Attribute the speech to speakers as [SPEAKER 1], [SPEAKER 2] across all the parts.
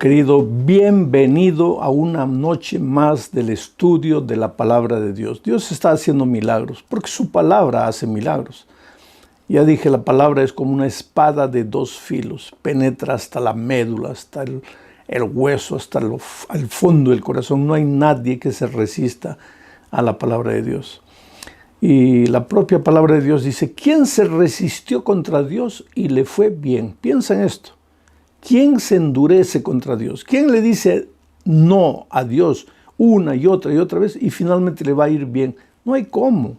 [SPEAKER 1] Querido, bienvenido a una noche más del estudio de la palabra de Dios. Dios está haciendo milagros, porque su palabra hace milagros. Ya dije, la palabra es como una espada de dos filos, penetra hasta la médula, hasta el hueso, hasta al fondo del corazón. No hay nadie que se resista a la palabra de Dios. Y la propia palabra de Dios dice, ¿quién se resistió contra Dios y le fue bien? Piensa en esto. ¿Quién se endurece contra Dios? ¿Quién le dice no a Dios una y otra vez y finalmente le va a ir bien? No hay cómo,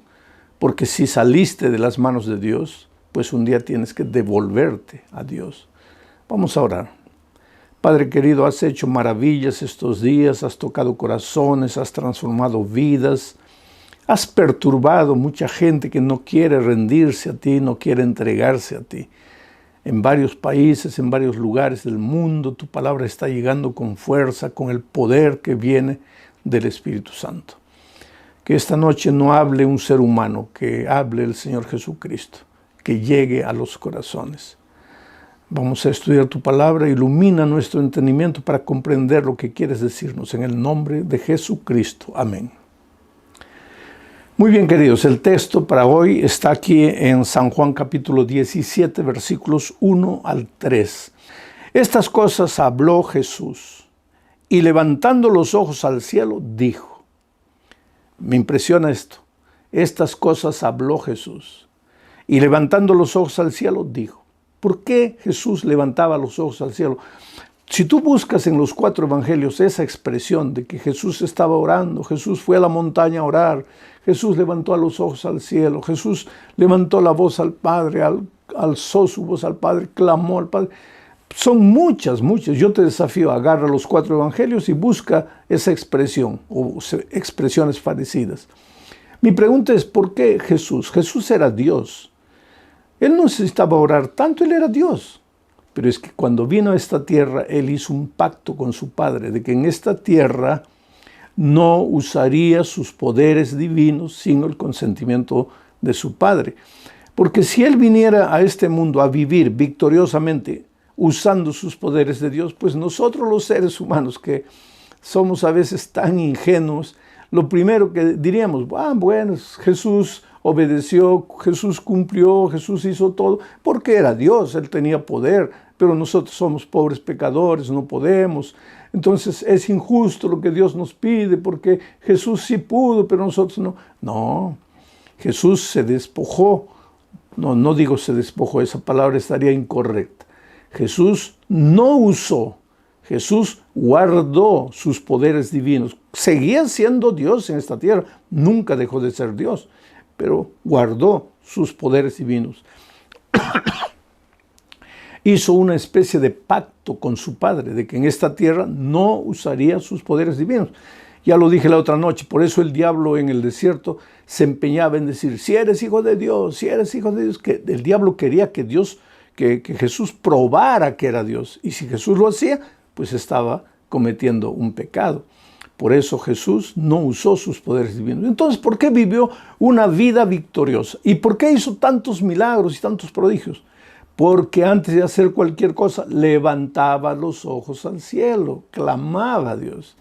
[SPEAKER 1] porque si saliste de las manos de Dios, pues un día tienes que devolverte a Dios. Vamos a orar. Padre querido, has hecho maravillas estos días, has tocado corazones, has transformado vidas, has perturbado mucha gente que no quiere rendirse a ti, no quiere entregarse a ti. En varios países, en varios lugares del mundo, tu palabra está llegando con fuerza, con el poder que viene del Espíritu Santo. Que esta noche no hable un ser humano, que hable el Señor Jesucristo, que llegue a los corazones. Vamos a estudiar tu palabra, ilumina nuestro entendimiento para comprender lo que quieres decirnos. En el nombre de Jesucristo. Amén. Muy bien, queridos, el texto para hoy está aquí en San Juan capítulo 17, versículos 1 al 3. Estas cosas habló Jesús y levantando los ojos al cielo dijo. Me impresiona esto. Estas cosas habló Jesús y levantando los ojos al cielo dijo. ¿Por qué Jesús levantaba los ojos al cielo? Si tú buscas en los 4 evangelios esa expresión de que Jesús estaba orando, Jesús fue a la montaña a orar, Jesús levantó los ojos al cielo, Jesús levantó la voz al Padre, alzó su voz al Padre, clamó al Padre. Son muchas. Yo te desafío, agarra los 4 evangelios y busca esa expresión o expresiones parecidas. Mi pregunta es, ¿por qué Jesús? Jesús era Dios. Él no necesitaba orar tanto, Él era Dios. Pero es que cuando vino a esta tierra, Él hizo un pacto con su Padre, de que en esta tierra no usaría sus poderes divinos sin el consentimiento de su Padre. Porque si Él viniera a este mundo a vivir victoriosamente usando sus poderes de Dios, pues nosotros los seres humanos que somos a veces tan ingenuos, lo primero que diríamos, bueno, Jesús obedeció, Jesús cumplió, Jesús hizo todo, porque era Dios, Él tenía poder, pero nosotros somos pobres pecadores, no podemos. Entonces es injusto lo que Dios nos pide, porque Jesús sí pudo, pero nosotros no. No, Jesús se despojó, no digo se despojó, esa palabra estaría incorrecta. Jesús no usó, Jesús guardó sus poderes divinos. Seguía siendo Dios en esta tierra, nunca dejó de ser Dios, pero guardó sus poderes divinos. Hizo una especie de pacto con su Padre, de que en esta tierra no usaría sus poderes divinos. Ya lo dije la otra noche, por eso el diablo en el desierto se empeñaba en decir, si eres hijo de Dios, que el diablo quería que Jesús probara que era Dios. Y si Jesús lo hacía, pues estaba cometiendo un pecado. Por eso Jesús no usó sus poderes divinos. Entonces, ¿por qué vivió una vida victoriosa? ¿Y por qué hizo tantos milagros y tantos prodigios? Porque antes de hacer cualquier cosa, levantaba los ojos al cielo, clamaba a Dios.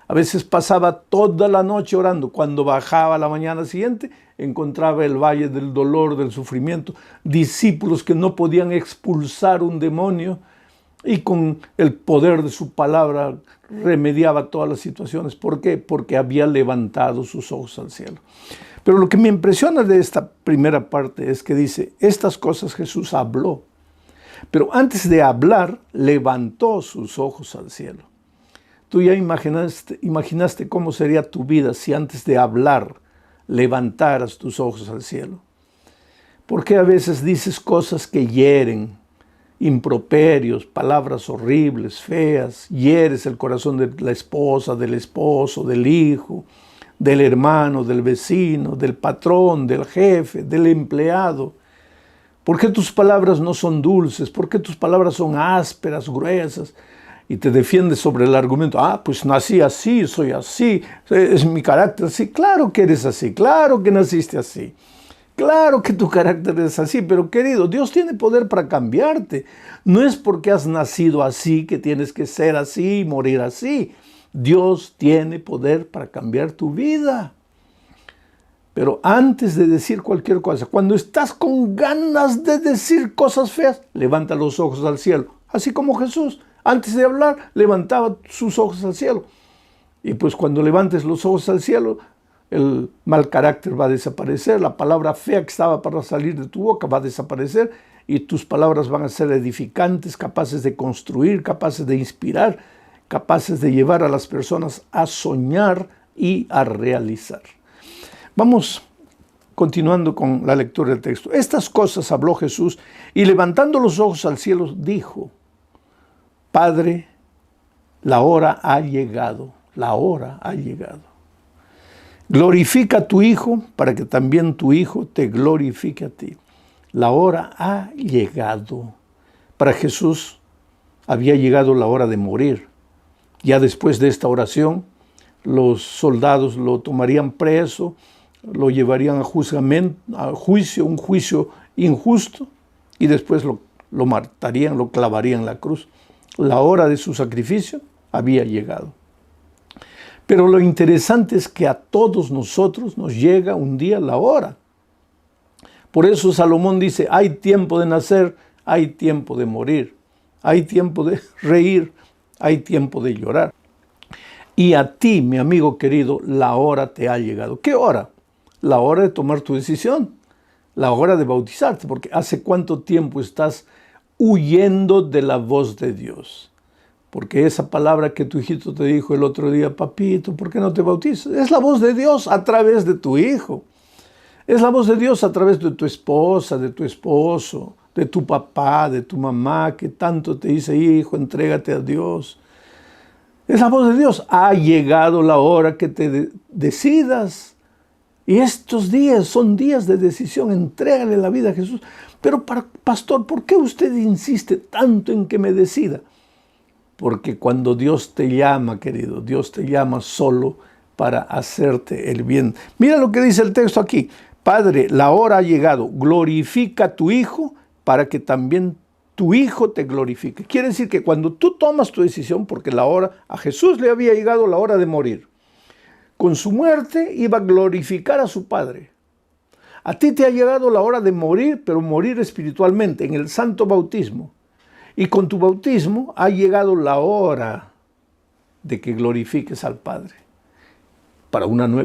[SPEAKER 1] A veces pasaba toda la noche orando. Cuando bajaba la mañana siguiente, encontraba el valle del dolor, del sufrimiento, discípulos que no podían expulsar un demonio, y con el poder de su palabra remediaba todas las situaciones. ¿Por qué? Porque había levantado sus ojos al cielo. Pero lo que me impresiona de esta primera parte es que dice, estas cosas Jesús habló. Pero antes de hablar, levantó sus ojos al cielo. Tú ya imaginaste cómo sería tu vida si antes de hablar levantaras tus ojos al cielo. Porque a veces dices cosas que hieren, improperios, palabras horribles, feas, hieres el corazón de la esposa, del esposo, del hijo, del hermano, del vecino, del patrón, del jefe, del empleado. ¿Por qué tus palabras no son dulces? ¿Por qué tus palabras son ásperas, gruesas? Y te defiendes sobre el argumento, pues nací así, soy así, es mi carácter así. Claro que eres así, claro que naciste así. Claro que tu carácter es así, pero querido, Dios tiene poder para cambiarte. No es porque has nacido así que tienes que ser así y morir así. Dios tiene poder para cambiar tu vida. Pero antes de decir cualquier cosa, cuando estás con ganas de decir cosas feas, levanta los ojos al cielo. Así como Jesús, antes de hablar, levantaba sus ojos al cielo. Y pues cuando levantes los ojos al cielo, el mal carácter va a desaparecer, la palabra fea que estaba para salir de tu boca va a desaparecer y tus palabras van a ser edificantes, capaces de construir, capaces de inspirar, capaces de llevar a las personas a soñar y a realizar. Vamos continuando con la lectura del texto. Estas cosas habló Jesús y levantando los ojos al cielo dijo: Padre, la hora ha llegado, la hora ha llegado. Glorifica a tu Hijo para que también tu Hijo te glorifique a ti. La hora ha llegado. Para Jesús había llegado la hora de morir. Ya después de esta oración, los soldados lo tomarían preso, lo llevarían a juicio, un juicio injusto, y después lo matarían, lo clavarían en la cruz. La hora de su sacrificio había llegado. Pero lo interesante es que a todos nosotros nos llega un día la hora. Por eso Salomón dice, hay tiempo de nacer, hay tiempo de morir, hay tiempo de reír, hay tiempo de llorar. Y a ti, mi amigo querido, la hora te ha llegado. ¿Qué hora? La hora de tomar tu decisión, la hora de bautizarte, porque ¿hace cuánto tiempo estás huyendo de la voz de Dios? Porque esa palabra que tu hijito te dijo el otro día, papito, ¿por qué no te bautizas? Es la voz de Dios a través de tu hijo. Es la voz de Dios a través de tu esposa, de tu esposo, de tu papá, de tu mamá, que tanto te dice, hijo, entrégate a Dios. Es la voz de Dios. Ha llegado la hora que te decidas. Y estos días son días de decisión. Entrégale la vida a Jesús. Pero, pastor, ¿por qué usted insiste tanto en que me decida? Porque cuando Dios te llama, querido, Dios te llama solo para hacerte el bien. Mira lo que dice el texto aquí. Padre, la hora ha llegado. Glorifica a tu Hijo para que también tu Hijo te glorifique. Quiere decir que cuando tú tomas tu decisión, porque a Jesús le había llegado la hora de morir, con su muerte iba a glorificar a su Padre. A ti te ha llegado la hora de morir, pero morir espiritualmente, en el santo bautismo. Y con tu bautismo ha llegado la hora de que glorifiques al Padre.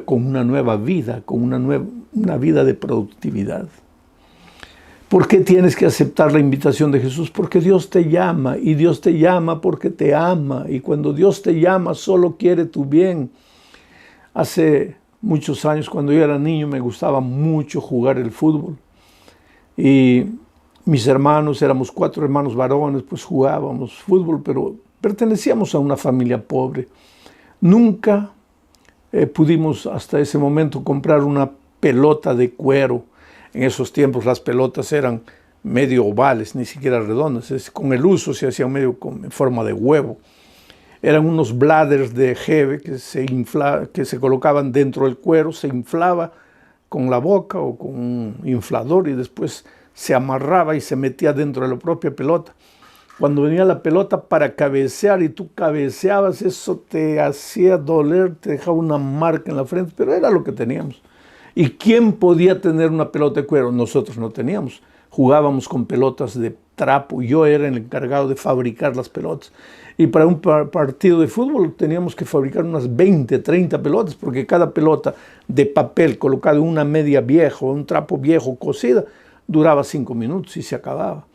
[SPEAKER 1] Con una nueva vida, con una vida de productividad. ¿Por qué tienes que aceptar la invitación de Jesús? Porque Dios te llama, y Dios te llama porque te ama. Y cuando Dios te llama, solo quiere tu bien. Hace muchos años, cuando yo era niño, me gustaba mucho jugar el fútbol. Y mis hermanos, éramos 4 hermanos varones, pues jugábamos fútbol, pero pertenecíamos a una familia pobre. Nunca pudimos hasta ese momento comprar una pelota de cuero. En esos tiempos las pelotas eran medio ovales, ni siquiera redondas. Con el uso se hacía medio en forma de huevo. Eran unos bladders de jeve que se colocaban dentro del cuero, se inflaba con la boca o con un inflador y después se amarraba y se metía dentro de la propia pelota. Cuando venía la pelota para cabecear y tú cabeceabas, eso te hacía doler, te dejaba una marca en la frente, pero era lo que teníamos. ¿Y quién podía tener una pelota de cuero? Nosotros no teníamos. Jugábamos con pelotas de trapo. Yo era el encargado de fabricar las pelotas. Y para un partido de fútbol teníamos que fabricar unas 20, 30 pelotas, porque cada pelota de papel colocada en una media vieja, un trapo viejo cosida, duraba 5 minutos y se acababa.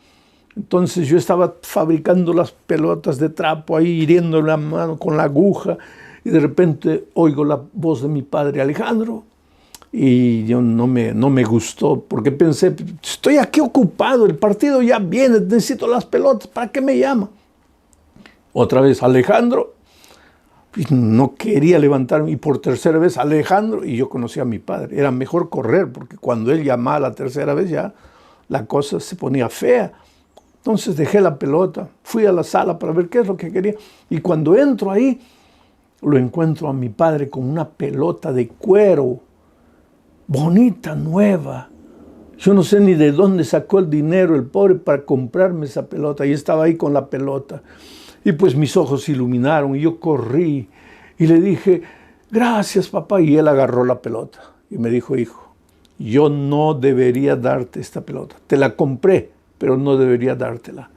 [SPEAKER 1] Entonces yo estaba fabricando las pelotas de trapo ahí, hiriendo la mano con la aguja, y de repente oigo la voz de mi padre, Alejandro. Y yo no me gustó, porque pensé, estoy aquí ocupado, el partido ya viene, necesito las pelotas, ¿para qué me llama? Otra vez, Alejandro. Y no quería levantarme, y por tercera vez, Alejandro, y yo conocía a mi padre. Era mejor correr, porque cuando él llamaba la tercera vez ya la cosa se ponía fea. Entonces dejé la pelota, fui a la sala para ver qué es lo que quería, y cuando entro ahí, lo encuentro a mi padre con una pelota de cuero, bonita, nueva, Yo no sé ni de dónde sacó el dinero el pobre para comprarme esa pelota. Y estaba ahí con la pelota. Y pues mis ojos se iluminaron y yo corrí y le dije, gracias papá. Y él agarró la pelota y me dijo, hijo, yo no debería darte esta pelota. Te la compré, pero no debería dártela.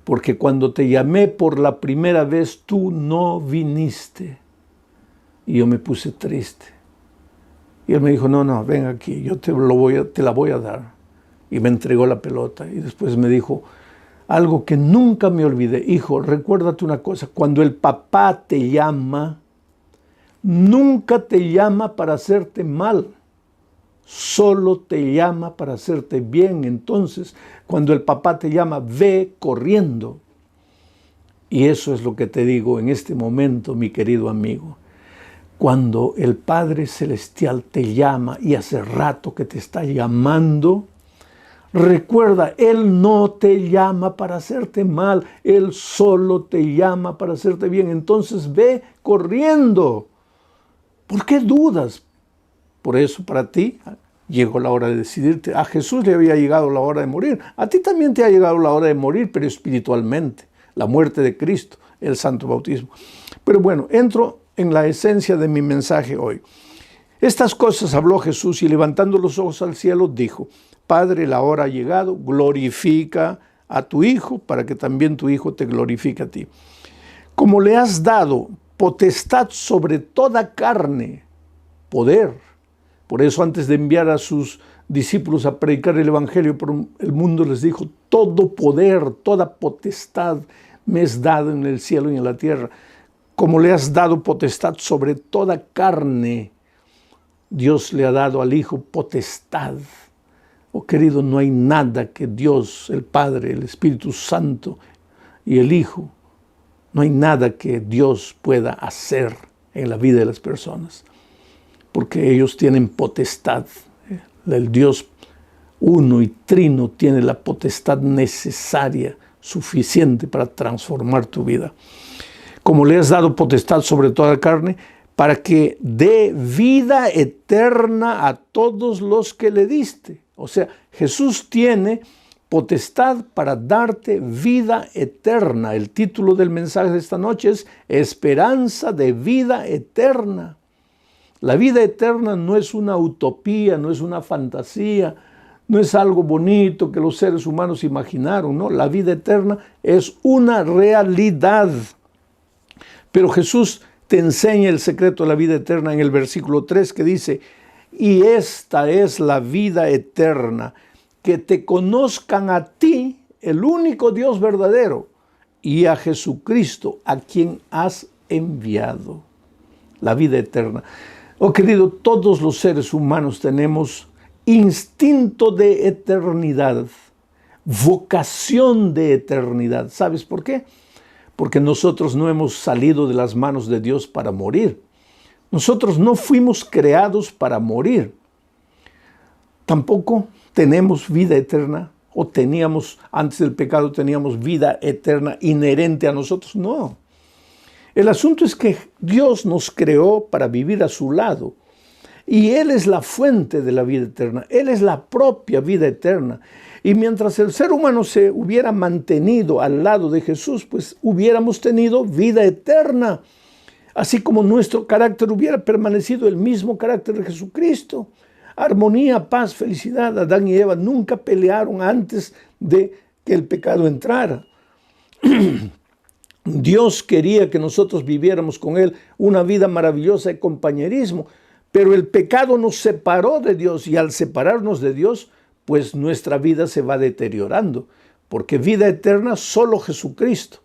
[SPEAKER 1] Porque cuando te llamé por la primera vez, tú no viniste. Y yo me puse triste. Y él me dijo, no, ven aquí, yo te la voy a dar. Y me entregó la pelota. Y después me dijo algo que nunca me olvidé. Hijo, recuérdate una cosa, cuando el papá te llama, nunca te llama para hacerte mal. Solo te llama para hacerte bien. Entonces, cuando el papá te llama, ve corriendo. Y eso es lo que te digo en este momento, mi querido amigo. Cuando el Padre Celestial te llama y hace rato que te está llamando, recuerda, Él no te llama para hacerte mal, Él solo te llama para hacerte bien. Entonces ve corriendo. ¿Por qué dudas? Por eso para ti llegó la hora de decidirte. A Jesús le había llegado la hora de morir. A ti también te ha llegado la hora de morir, pero espiritualmente. La muerte de Cristo, el santo bautismo. Pero bueno, entro en la esencia de mi mensaje hoy. Estas cosas habló Jesús y levantando los ojos al cielo dijo, Padre, la hora ha llegado, glorifica a tu Hijo para que también tu Hijo te glorifique a ti. Como le has dado potestad sobre toda carne, poder. Por eso antes de enviar a sus discípulos a predicar el Evangelio por el mundo les dijo, todo poder, toda potestad me es dado en el cielo y en la tierra. Como le has dado potestad sobre toda carne, Dios le ha dado al Hijo potestad. Oh querido, no hay nada que Dios, el Padre, el Espíritu Santo y el Hijo, no hay nada que Dios pueda hacer en la vida de las personas. Porque ellos tienen potestad. El Dios uno y trino tiene la potestad necesaria, suficiente para transformar tu vida. Como le has dado potestad sobre toda carne, para que dé vida eterna a todos los que le diste. O sea, Jesús tiene potestad para darte vida eterna. El título del mensaje de esta noche es Esperanza de vida eterna. La vida eterna no es una utopía, no es una fantasía, no es algo bonito que los seres humanos imaginaron, no. La vida eterna es una realidad. Pero Jesús te enseña el secreto de la vida eterna en el versículo 3 que dice, y esta es la vida eterna, que te conozcan a ti, el único Dios verdadero, y a Jesucristo, a quien has enviado. La vida eterna. Oh querido, todos los seres humanos tenemos instinto de eternidad, vocación de eternidad. ¿Sabes por qué? Porque nosotros no hemos salido de las manos de Dios para morir. Nosotros no fuimos creados para morir. Tampoco tenemos vida eterna, o teníamos, antes del pecado teníamos vida eterna inherente a nosotros. No. El asunto es que Dios nos creó para vivir a su lado. Y Él es la fuente de la vida eterna. Él es la propia vida eterna. Y mientras el ser humano se hubiera mantenido al lado de Jesús, pues hubiéramos tenido vida eterna. Así como nuestro carácter hubiera permanecido el mismo carácter de Jesucristo. Armonía, paz, felicidad. Adán y Eva nunca pelearon antes de que el pecado entrara. Dios quería que nosotros viviéramos con Él una vida maravillosa de compañerismo, pero el pecado nos separó de Dios y al separarnos de Dios, pues nuestra vida se va deteriorando, porque vida eterna solo Jesucristo.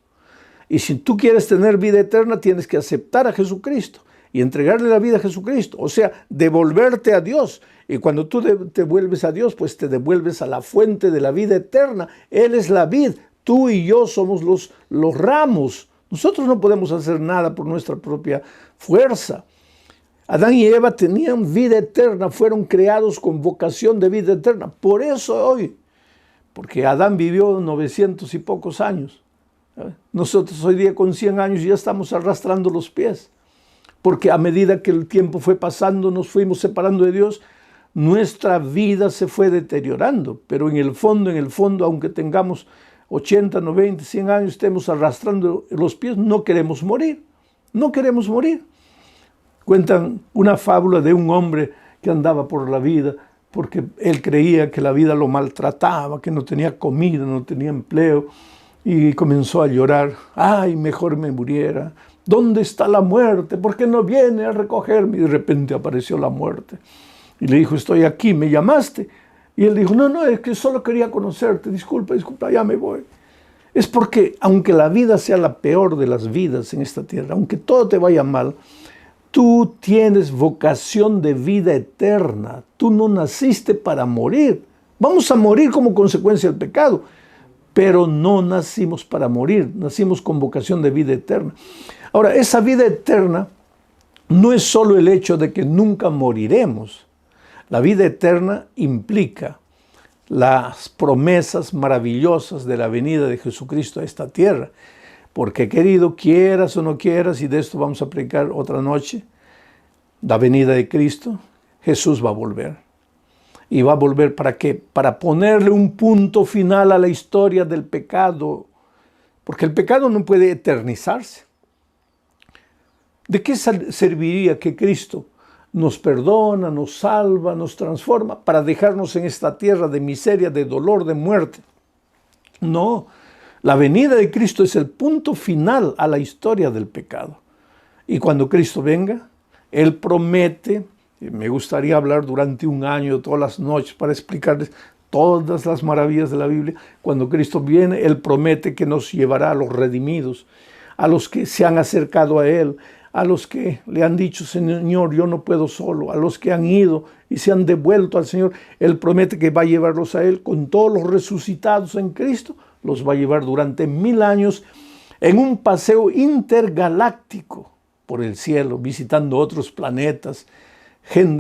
[SPEAKER 1] Y si tú quieres tener vida eterna, tienes que aceptar a Jesucristo y entregarle la vida a Jesucristo, o sea, devolverte a Dios. Y cuando tú te vuelves a Dios, pues te devuelves a la fuente de la vida eterna. Él es la vid. Tú y yo somos los ramos. Nosotros no podemos hacer nada por nuestra propia fuerza. Adán y Eva tenían vida eterna, fueron creados con vocación de vida eterna. Por eso hoy, porque Adán vivió 900 y pocos años. Nosotros hoy día con 100 años ya estamos arrastrando los pies. Porque a medida que el tiempo fue pasando, nos fuimos separando de Dios. nuestra vida se fue deteriorando, pero en el fondo, aunque tengamos 80, 90, 100 años, estemos arrastrando los pies, no queremos morir, no queremos morir. Cuentan una fábula de un hombre que andaba por la vida porque él creía que la vida lo maltrataba, que no tenía comida, no tenía empleo, y comenzó a llorar. ¡Ay, mejor me muriera! ¿Dónde está la muerte? ¿Por qué no viene a recogerme? Y de repente apareció la muerte. Y le dijo, estoy aquí, ¿me llamaste? Y él dijo, no, es que solo quería conocerte, disculpa, ya me voy. Es porque, aunque la vida sea la peor de las vidas en esta tierra, aunque todo te vaya mal, tú tienes vocación de vida eterna. Tú no naciste para morir. Vamos a morir como consecuencia del pecado, pero no nacimos para morir, nacimos con vocación de vida eterna. Ahora, esa vida eterna no es solo el hecho de que nunca moriremos. La vida eterna implica las promesas maravillosas de la venida de Jesucristo a esta tierra. Porque, querido, quieras o no quieras, y de esto vamos a predicar otra noche, la venida de Cristo, Jesús va a volver. ¿Y va a volver para qué? Para ponerle un punto final a la historia del pecado. Porque el pecado no puede eternizarse. ¿De qué serviría que Cristo nos perdona, nos salva, nos transforma para dejarnos en esta tierra de miseria, de dolor, de muerte? No, la venida de Cristo es el punto final a la historia del pecado. Y cuando Cristo venga, Él promete, me gustaría hablar durante un año, todas las noches, para explicarles todas las maravillas de la Biblia. Cuando Cristo viene, Él promete que nos llevará a los redimidos, a los que se han acercado a Él, a los que le han dicho, Señor, yo no puedo solo, a los que han ido y se han devuelto al Señor. Él promete que va a llevarlos a Él con todos los resucitados en Cristo. Los va a llevar durante 1000 años en un paseo intergaláctico por el cielo, visitando otros planetas,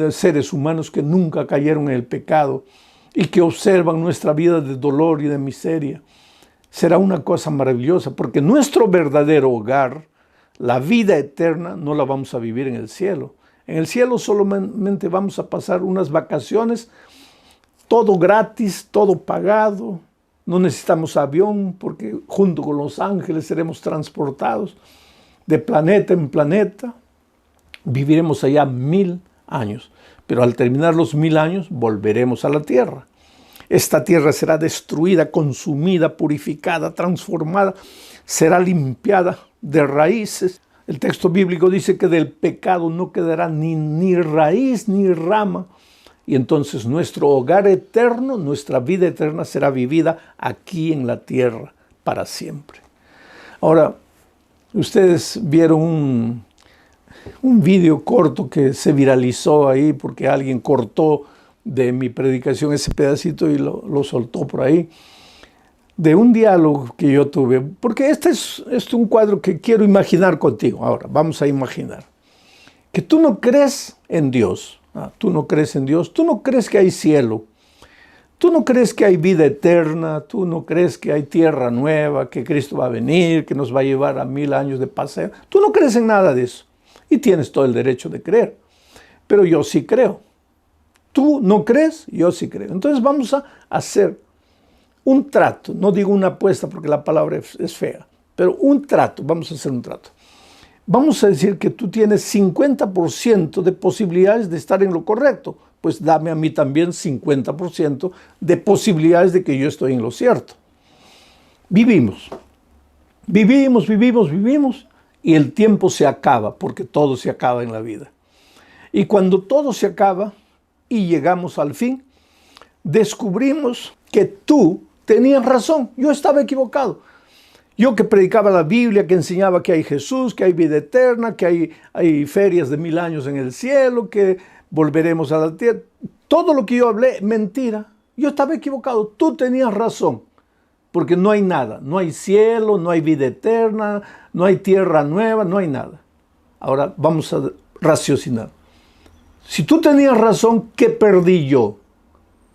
[SPEAKER 1] seres humanos que nunca cayeron en el pecado y que observan nuestra vida de dolor y de miseria. Será una cosa maravillosa, porque nuestro verdadero hogar, la vida eterna, no la vamos a vivir en el cielo. En el cielo solamente vamos a pasar unas vacaciones, todo gratis, todo pagado. No necesitamos avión porque junto con los ángeles seremos transportados de planeta en planeta. Viviremos allá 1000 años, pero al terminar los 1000 años volveremos a la tierra. Esta tierra será destruida, consumida, purificada, transformada, será limpiada de raíces. El texto bíblico dice que del pecado no quedará ni raíz ni rama. Y entonces nuestro hogar eterno, nuestra vida eterna será vivida aquí en la tierra para siempre. Ahora, ustedes vieron un video corto que se viralizó ahí porque alguien cortó de mi predicación ese pedacito y lo soltó por ahí, de un diálogo que yo tuve, porque este es un cuadro que quiero imaginar contigo. Ahora, vamos a imaginar que tú no crees en Dios. Tú no crees en Dios, tú no crees que hay cielo, tú no crees que hay vida eterna, tú no crees que hay tierra nueva, que Cristo va a venir, que nos va a llevar a 1000 años de paseo. Tú no crees en nada de eso y tienes todo el derecho de creer, pero yo sí creo. Tú no crees, yo sí creo. Entonces vamos a hacer un trato, no digo una apuesta porque la palabra es fea, pero un trato, vamos a hacer un trato. Vamos a decir que tú tienes 50% de posibilidades de estar en lo correcto, pues dame a mí también 50% de posibilidades de que yo estoy en lo cierto. Vivimos y el tiempo se acaba, porque todo se acaba en la vida. Y cuando todo se acaba y llegamos al fin, descubrimos que tú tenías razón, yo estaba equivocado. Yo que predicaba la Biblia, que enseñaba que hay Jesús, que hay vida eterna, que hay ferias de 1000 años en el cielo, que volveremos a la tierra. Todo lo que yo hablé, mentira. Yo estaba equivocado. Tú tenías razón. Porque no hay nada. No hay cielo, no hay vida eterna, no hay tierra nueva, no hay nada. Ahora vamos a raciocinar. Si tú tenías razón, ¿qué perdí yo?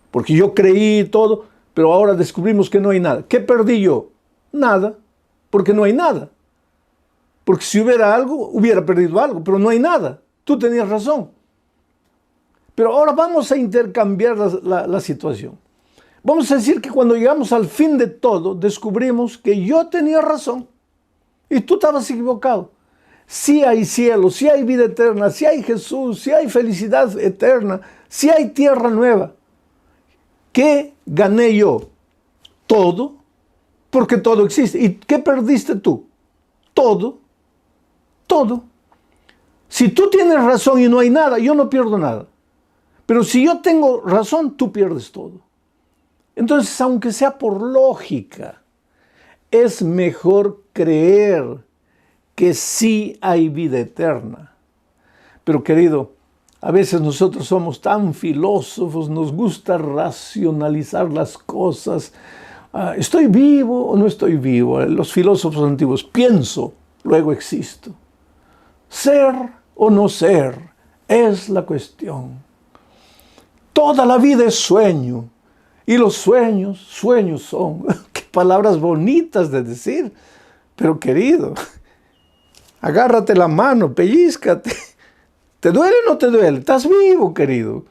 [SPEAKER 1] Porque yo creí todo, pero ahora descubrimos que no hay nada. ¿Qué perdí yo? Nada. Porque no hay nada. Porque si hubiera algo, hubiera perdido algo, pero no hay nada. Tú tenías razón. Pero ahora vamos a intercambiar la situación. Vamos a decir que cuando llegamos al fin de todo, descubrimos que yo tenía razón y tú estabas equivocado. Sí hay cielo, sí hay vida eterna, sí hay Jesús, sí hay felicidad eterna, sí hay tierra nueva. ¿Qué gané yo? Todo, porque todo existe. ¿Y qué perdiste tú? Todo, todo. Si tú tienes razón y no hay nada, yo no pierdo nada. Pero si yo tengo razón, tú pierdes todo. Entonces, aunque sea por lógica, es mejor creer que sí hay vida eterna. Pero querido, a veces nosotros somos tan filósofos, nos gusta racionalizar las cosas. ¿Estoy vivo o no estoy vivo? Los filósofos antiguos, pienso, luego existo. Ser o no ser es la cuestión. Toda la vida es sueño. Y los sueños, sueños son. Qué palabras bonitas de decir. Pero querido, agárrate la mano, pellízcate. ¿Te duele o no te duele? Estás vivo, querido.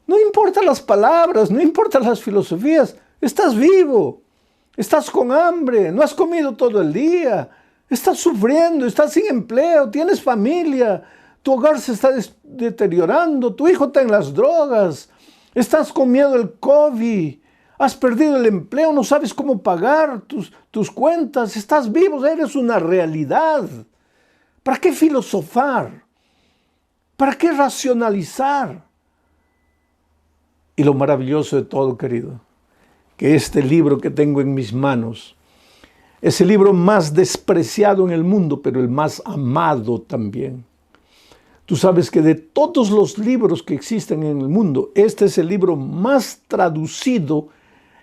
[SPEAKER 1] No importan las palabras, no importan las filosofías. Estás vivo. Estás con hambre, no has comido todo el día. Estás sufriendo, estás sin empleo, tienes familia. Tu hogar se está deteriorando, tu hijo está en las drogas. Estás con miedo del COVID, has perdido el empleo, no sabes cómo pagar tus cuentas, estás vivo, eres una realidad. ¿Para qué filosofar? ¿Para qué racionalizar? Y lo maravilloso de todo, querido, que este libro que tengo en mis manos es el libro más despreciado en el mundo, pero el más amado también. Tú sabes que de todos los libros que existen en el mundo, este es el libro más traducido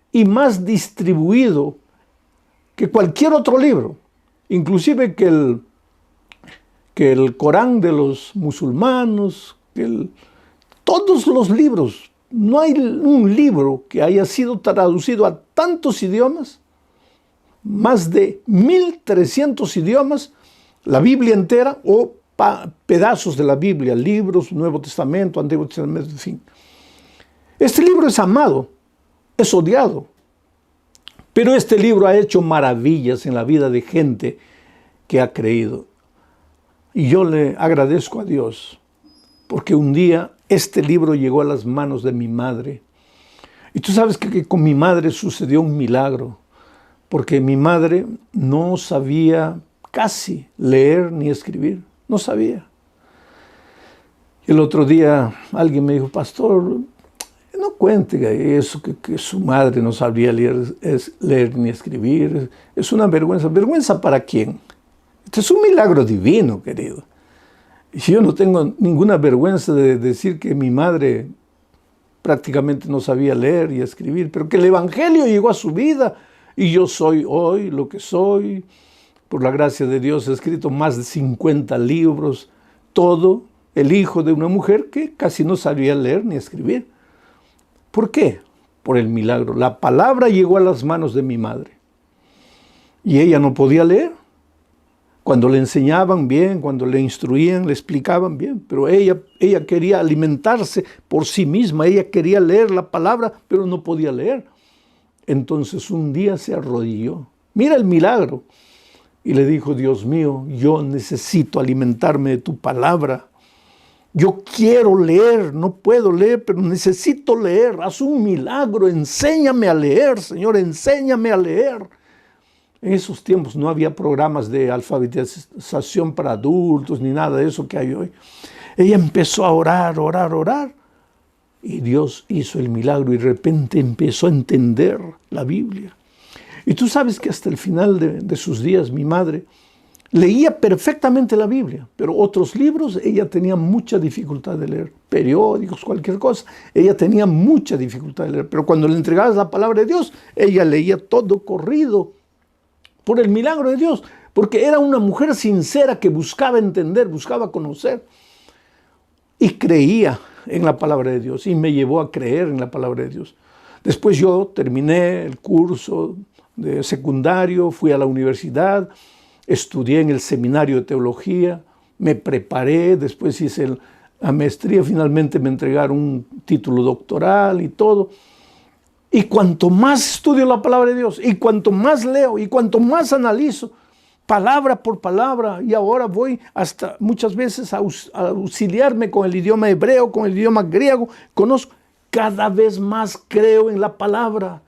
[SPEAKER 1] y más distribuido que cualquier otro libro. Inclusive que el Corán de los musulmanes, todos los libros. No hay un libro que haya sido traducido a tantos idiomas, más de 1300 idiomas, la Biblia entera o pedazos de la Biblia, libros, Nuevo Testamento, Antiguo Testamento, en fin. Este libro es amado, es odiado, pero este libro ha hecho maravillas en la vida de gente que ha creído. Y yo le agradezco a Dios, porque un día este libro llegó a las manos de mi madre. Y tú sabes que con mi madre sucedió un milagro, porque mi madre no sabía casi leer ni escribir. No sabía. El otro día alguien me dijo, pastor, no cuente eso, que su madre no sabía leer ni escribir. Es una vergüenza. ¿Vergüenza para quién? Este es un milagro divino, querido. Y yo no tengo ninguna vergüenza de decir que mi madre prácticamente no sabía leer y escribir, pero que el Evangelio llegó a su vida y yo soy hoy lo que soy. Por la gracia de Dios he escrito más de 50 libros, todo el hijo de una mujer que casi no sabía leer ni escribir. ¿Por qué? Por el milagro. La palabra llegó a las manos de mi madre y ella no podía leer. Cuando le enseñaban bien, cuando le instruían, le explicaban bien, pero ella quería alimentarse por sí misma, ella quería leer la palabra, pero no podía leer. Entonces un día se arrodilló. Mira el milagro. Y le dijo, Dios mío, yo necesito alimentarme de tu palabra. Yo quiero leer, no puedo leer, pero necesito leer. Haz un milagro, enséñame a leer, Señor, enséñame a leer. En esos tiempos no había programas de alfabetización para adultos ni nada de eso que hay hoy. Ella empezó a orar, orar, orar. Y Dios hizo el milagro y de repente empezó a entender la Biblia. Y tú sabes que hasta el final de sus días mi madre leía perfectamente la Biblia, pero otros libros ella tenía mucha dificultad de leer, periódicos, cualquier cosa, ella tenía mucha dificultad de leer, pero cuando le entregabas la palabra de Dios, ella leía todo corrido por el milagro de Dios, porque era una mujer sincera que buscaba entender, buscaba conocer y creía en la palabra de Dios y me llevó a creer en la palabra de Dios. Después yo terminé el curso de secundario, fui a la universidad, estudié en el seminario de teología, me preparé, después hice a maestría, finalmente me entregaron un título doctoral y todo. Y cuanto más estudio la palabra de Dios, y cuanto más leo, y cuanto más analizo, palabra por palabra, y ahora voy hasta muchas veces a auxiliarme con el idioma hebreo, con el idioma griego, conozco, cada vez más creo en la palabra,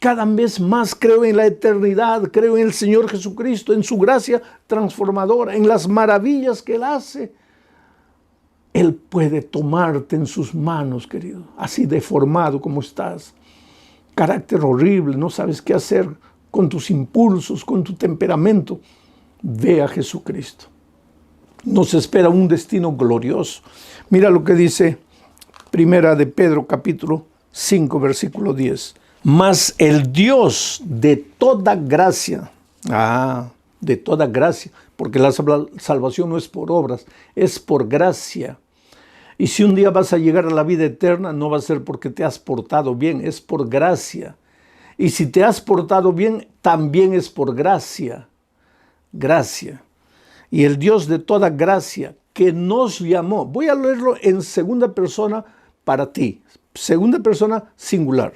[SPEAKER 1] cada vez más creo en la eternidad, creo en el Señor Jesucristo, en su gracia transformadora, en las maravillas que Él hace. Él puede tomarte en sus manos, querido, así deformado como estás. Carácter horrible, no sabes qué hacer con tus impulsos, con tu temperamento. Ve a Jesucristo. Nos espera un destino glorioso. Mira lo que dice Primera de Pedro, capítulo 5, versículo 10. Mas el Dios de toda gracia, de toda gracia, porque la salvación no es por obras, es por gracia. Y si un día vas a llegar a la vida eterna, no va a ser porque te has portado bien, es por gracia. Y si te has portado bien, también es por gracia. Gracia. Y el Dios de toda gracia que nos llamó. Voy a leerlo en segunda persona para ti. Segunda persona singular.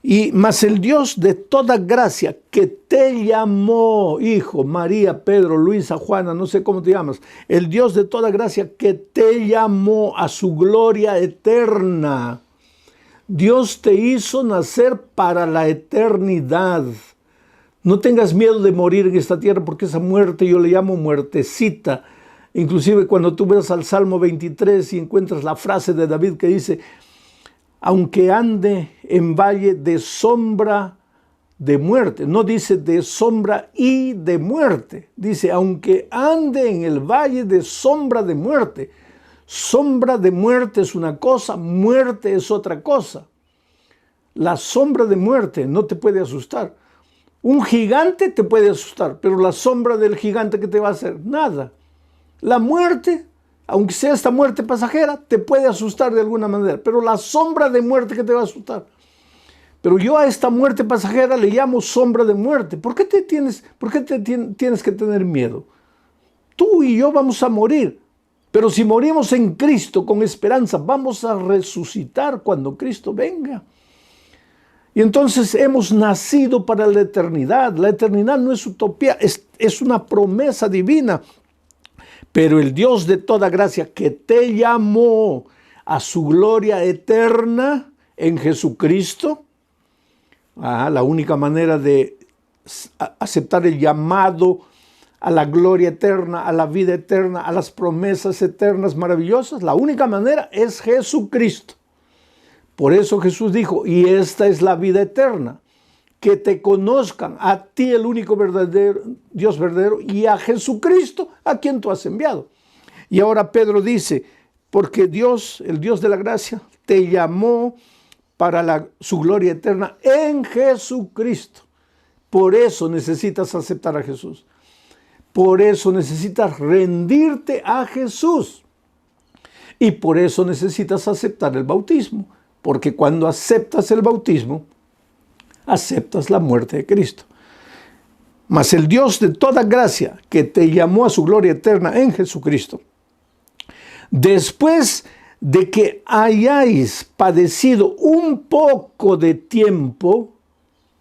[SPEAKER 1] Y mas el Dios de toda gracia que te llamó, hijo, María, Pedro, Luisa, Juana, no sé cómo te llamas. El Dios de toda gracia que te llamó a su gloria eterna. Dios te hizo nacer para la eternidad. No tengas miedo de morir en esta tierra, porque esa muerte yo le llamo muertecita. Inclusive cuando tú ves al Salmo 23 y encuentras la frase de David que dice: aunque ande en valle de sombra de muerte. No dice de sombra y de muerte. Dice, aunque ande en el valle de sombra de muerte. Sombra de muerte es una cosa, muerte es otra cosa. La sombra de muerte no te puede asustar. Un gigante te puede asustar, pero la sombra del gigante, ¿qué te va a hacer? Nada. La muerte, aunque sea esta muerte pasajera, te puede asustar de alguna manera, pero la sombra de muerte que te va a asustar. Pero yo a esta muerte pasajera le llamo sombra de muerte. ¿Por qué tienes que tener miedo? Tú y yo vamos a morir, pero si morimos en Cristo con esperanza, vamos a resucitar cuando Cristo venga. Y entonces hemos nacido para la eternidad. La eternidad no es utopía, es una promesa divina. Pero el Dios de toda gracia que te llamó a su gloria eterna en Jesucristo, la única manera de aceptar el llamado a la gloria eterna, a la vida eterna, a las promesas eternas maravillosas, la única manera es Jesucristo. Por eso Jesús dijo, y esta es la vida eterna, que te conozcan a ti, el único verdadero Dios verdadero, y a Jesucristo, a quien tú has enviado. Y ahora Pedro dice, porque Dios, el Dios de la gracia, te llamó para su gloria eterna en Jesucristo. Por eso necesitas aceptar a Jesús. Por eso necesitas rendirte a Jesús. Y por eso necesitas aceptar el bautismo. Porque cuando aceptas el bautismo, aceptas la muerte de Cristo. Mas el Dios de toda gracia, que te llamó a su gloria eterna en Jesucristo, después de que hayáis padecido un poco de tiempo,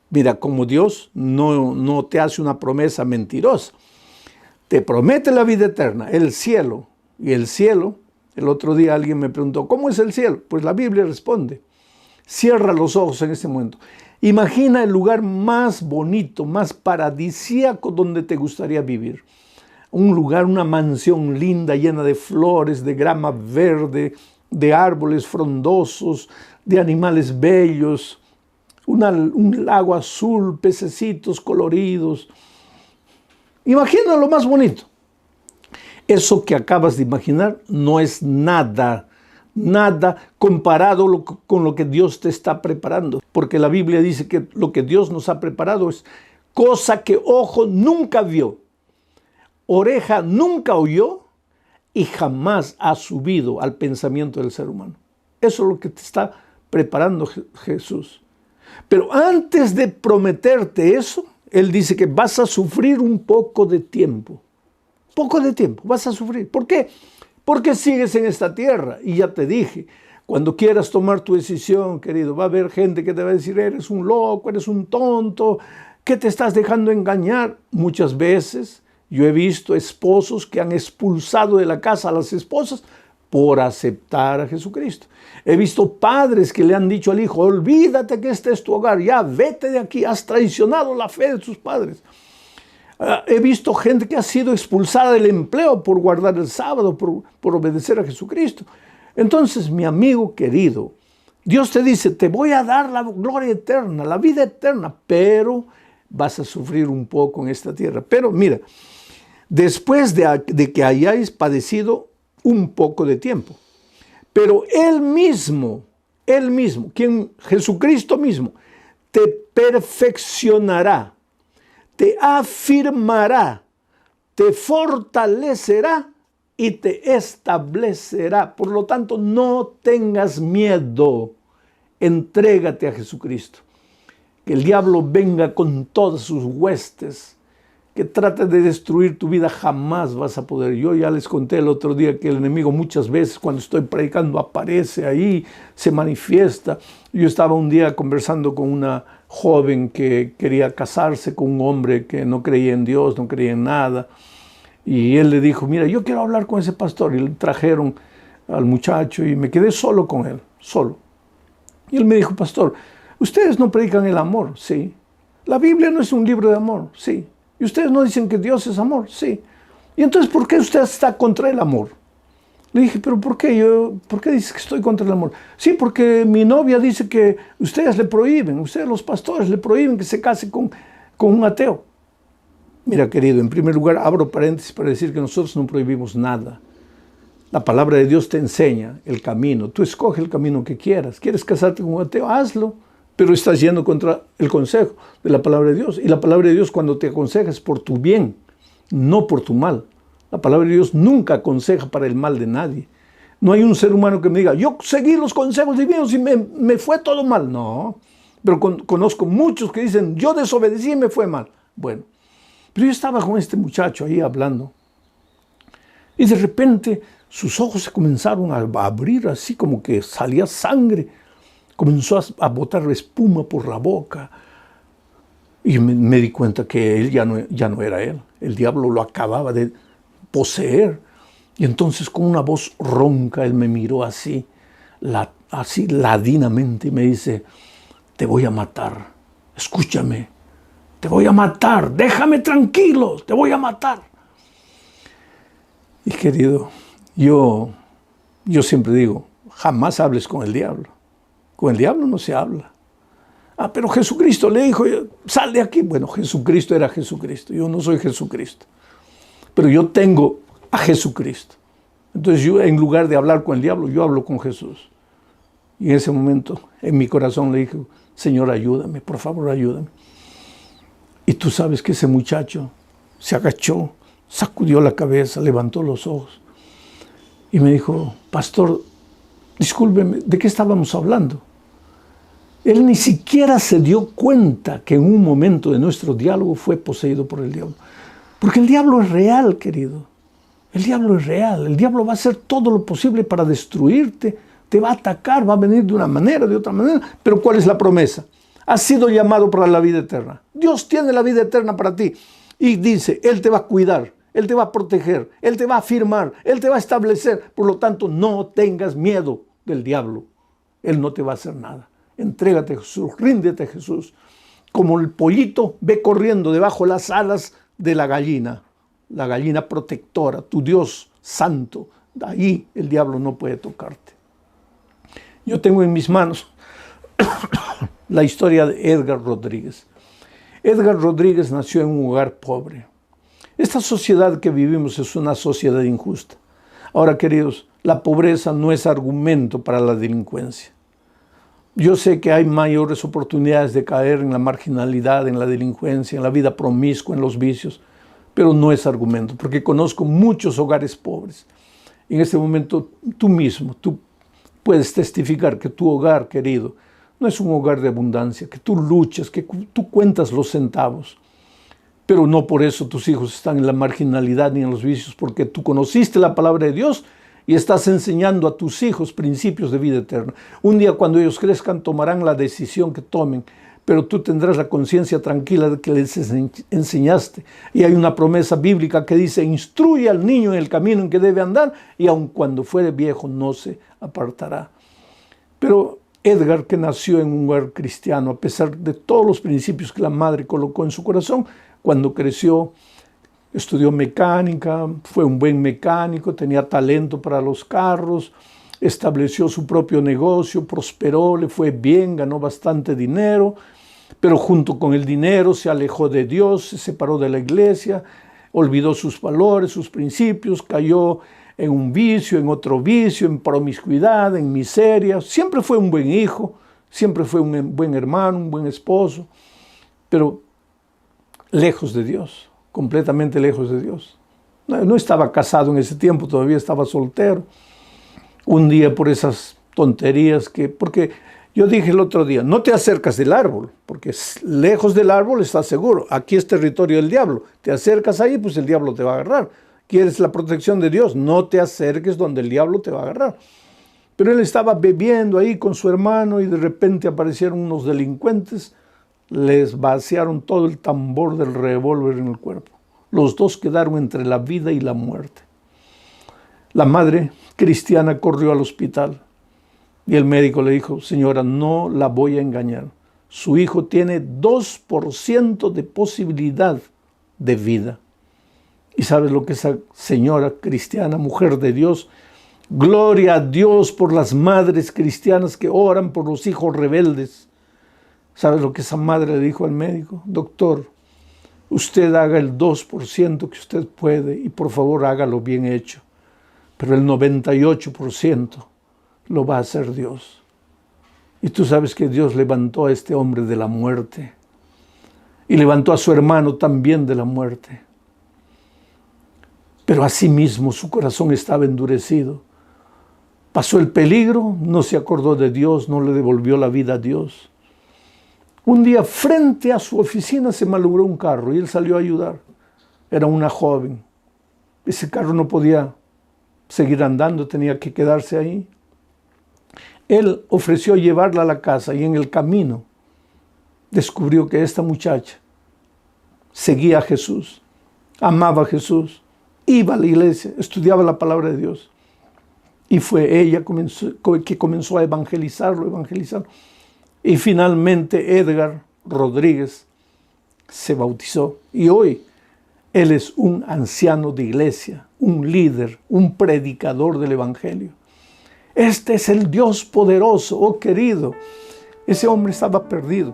[SPEAKER 1] mira, como Dios no te hace una promesa mentirosa, te promete la vida eterna, el cielo, y el cielo, el otro día alguien me preguntó, ¿cómo es el cielo? Pues la Biblia responde, cierra los ojos en este momento. Imagina el lugar más bonito, más paradisíaco donde te gustaría vivir. Un lugar, una mansión linda, llena de flores, de grama verde, de árboles frondosos, de animales bellos, un lago azul, pececitos coloridos. Imagina lo más bonito. Eso que acabas de imaginar no es nada comparado con lo que Dios te está preparando. Porque la Biblia dice que lo que Dios nos ha preparado es cosa que ojo nunca vio, oreja nunca oyó y jamás ha subido al pensamiento del ser humano. Eso es lo que te está preparando Jesús. Pero antes de prometerte eso, Él dice que vas a sufrir un poco de tiempo. Poco de tiempo vas a sufrir. ¿Por qué? ¿Por qué sigues en esta tierra? Y ya te dije, cuando quieras tomar tu decisión, querido, va a haber gente que te va a decir, eres un loco, eres un tonto, ¿qué te estás dejando engañar? Muchas veces yo he visto esposos que han expulsado de la casa a las esposas por aceptar a Jesucristo. He visto padres que le han dicho al hijo, olvídate que este es tu hogar, ya vete de aquí, has traicionado la fe de tus padres. He visto gente que ha sido expulsada del empleo por guardar el sábado, por obedecer a Jesucristo. Entonces, mi amigo querido, Dios te dice, te voy a dar la gloria eterna, la vida eterna, pero vas a sufrir un poco en esta tierra. Pero mira, después de que hayáis padecido un poco de tiempo, pero Él mismo, Jesucristo mismo, te perfeccionará, te afirmará, te fortalecerá y te establecerá. Por lo tanto, no tengas miedo, entrégate a Jesucristo. Que el diablo venga con todas sus huestes, que trate de destruir tu vida, jamás vas a poder. Yo ya les conté el otro día que el enemigo muchas veces cuando estoy predicando aparece ahí, se manifiesta. Yo estaba un día conversando con una joven que quería casarse con un hombre que no creía en Dios, no creía en nada. Y él le dijo, mira, yo quiero hablar con ese pastor. Y le trajeron al muchacho y me quedé solo con él, solo. Y él me dijo, pastor, ¿ustedes no predican el amor? Sí. ¿La Biblia no es un libro de amor? Sí. ¿Y ustedes no dicen que Dios es amor? Sí. ¿Y entonces por qué usted está contra el amor? Le dije, ¿pero por qué? ¿Por qué dices que estoy contra el amor? Sí, porque mi novia dice que ustedes le prohíben, ustedes los pastores le prohíben que se case con un ateo. Mira, querido, en primer lugar, abro paréntesis para decir que nosotros no prohibimos nada. La palabra de Dios te enseña el camino. Tú escoge el camino que quieras. ¿Quieres casarte con un ateo? Hazlo. Pero estás yendo contra el consejo de la palabra de Dios. Y la palabra de Dios cuando te aconseja es por tu bien, no por tu mal. La palabra de Dios nunca aconseja para el mal de nadie. No hay un ser humano que me diga, yo seguí los consejos divinos y me fue todo mal. No, pero conozco muchos que dicen, yo desobedecí y me fue mal. Bueno, pero yo estaba con este muchacho ahí hablando. Y de repente sus ojos se comenzaron a abrir así como que salía sangre. Comenzó a botar espuma por la boca. Y me di cuenta que él ya no era él. El diablo lo acababa de poseer. Y entonces con una voz ronca él me miró así ladinamente y me dice, te voy a matar. Escúchame, te voy a matar. Déjame tranquilo, te voy a matar. Y querido, yo siempre digo, jamás hables con el diablo. Con el diablo no se habla. Ah, pero Jesucristo le dijo, sal de aquí. Bueno, Jesucristo era Jesucristo. Yo no soy Jesucristo. Pero yo tengo a Jesucristo. Entonces yo, en lugar de hablar con el diablo, yo hablo con Jesús. Y en ese momento, en mi corazón le dije, Señor, ayúdame, por favor, ayúdame. Y tú sabes que ese muchacho se agachó, sacudió la cabeza, levantó los ojos y me dijo, pastor, discúlpeme, ¿de qué estábamos hablando? Él ni siquiera se dio cuenta que en un momento de nuestro diálogo fue poseído por el diablo. Porque el diablo es real, querido. El diablo es real. El diablo va a hacer todo lo posible para destruirte. Te va a atacar, va a venir de una manera, de otra manera. Pero ¿cuál es la promesa? Has sido llamado para la vida eterna. Dios tiene la vida eterna para ti. Y dice, Él te va a cuidar, Él te va a proteger, Él te va a afirmar, Él te va a establecer. Por lo tanto, no tengas miedo del diablo. Él no te va a hacer nada. Entrégate a Jesús, ríndete a Jesús. Como el pollito, ve corriendo debajo las alas de la gallina protectora, tu Dios santo. Ahí el diablo no puede tocarte. Yo tengo en mis manos la historia de Edgar Rodríguez. Edgar Rodríguez nació en un hogar pobre. Esta sociedad que vivimos es una sociedad injusta. Ahora, queridos, la pobreza no es argumento para la delincuencia. Yo sé que hay mayores oportunidades de caer en la marginalidad, en la delincuencia, en la vida promiscua, en los vicios, pero no es argumento, porque conozco muchos hogares pobres. En este momento tú mismo, tú puedes testificar que tu hogar, querido, no es un hogar de abundancia, que tú luchas, que tú cuentas los centavos, pero no por eso tus hijos están en la marginalidad ni en los vicios, porque tú conociste la palabra de Dios y estás enseñando a tus hijos principios de vida eterna. Un día cuando ellos crezcan tomarán la decisión que tomen, pero tú tendrás la conciencia tranquila de que les enseñaste. Y hay una promesa bíblica que dice, instruye al niño en el camino en que debe andar y aun cuando fuere viejo no se apartará. Pero Edgar, que nació en un hogar cristiano, a pesar de todos los principios que la madre colocó en su corazón, cuando creció, estudió mecánica, fue un buen mecánico, tenía talento para los carros, estableció su propio negocio, prosperó, le fue bien, ganó bastante dinero, pero junto con el dinero se alejó de Dios, se separó de la iglesia, olvidó sus valores, sus principios, cayó en un vicio, en otro vicio, en promiscuidad, en miseria. Siempre fue un buen hijo, siempre fue un buen hermano, un buen esposo, pero lejos de Dios, completamente lejos de Dios. No estaba casado en ese tiempo, todavía estaba soltero. Un día por esas tonterías porque yo dije el otro día, no te acercas del árbol, porque lejos del árbol estás seguro. Aquí es territorio del diablo. Te acercas ahí, pues el diablo te va a agarrar. ¿Quieres la protección de Dios? No te acerques donde el diablo te va a agarrar. Pero él estaba bebiendo ahí con su hermano y de repente aparecieron unos delincuentes, les vaciaron todo el tambor del revólver en el cuerpo. Los dos quedaron entre la vida y la muerte. La madre cristiana corrió al hospital y el médico le dijo, señora, no la voy a engañar. Su hijo tiene 2% de posibilidad de vida. ¿Y sabes lo que esa señora cristiana, mujer de Dios? Gloria a Dios por las madres cristianas que oran por los hijos rebeldes. ¿Sabes lo que esa madre le dijo al médico? Doctor, usted haga el 2% que usted puede y por favor hágalo bien hecho. Pero el 98% lo va a hacer Dios. Y tú sabes que Dios levantó a este hombre de la muerte y levantó a su hermano también de la muerte. Pero asimismo su corazón estaba endurecido. Pasó el peligro, no se acordó de Dios, no le devolvió la vida a Dios. Un día frente a su oficina se malogró un carro y él salió a ayudar. Era una joven. Ese carro no podía seguir andando, tenía que quedarse ahí. Él ofreció llevarla a la casa y en el camino descubrió que esta muchacha seguía a Jesús, amaba a Jesús, iba a la iglesia, estudiaba la palabra de Dios. Y fue ella que comenzó a evangelizarlo. Y finalmente Edgar Rodríguez se bautizó. Y hoy él es un anciano de iglesia, un líder, un predicador del evangelio. Este es el Dios poderoso, oh querido. Ese hombre estaba perdido,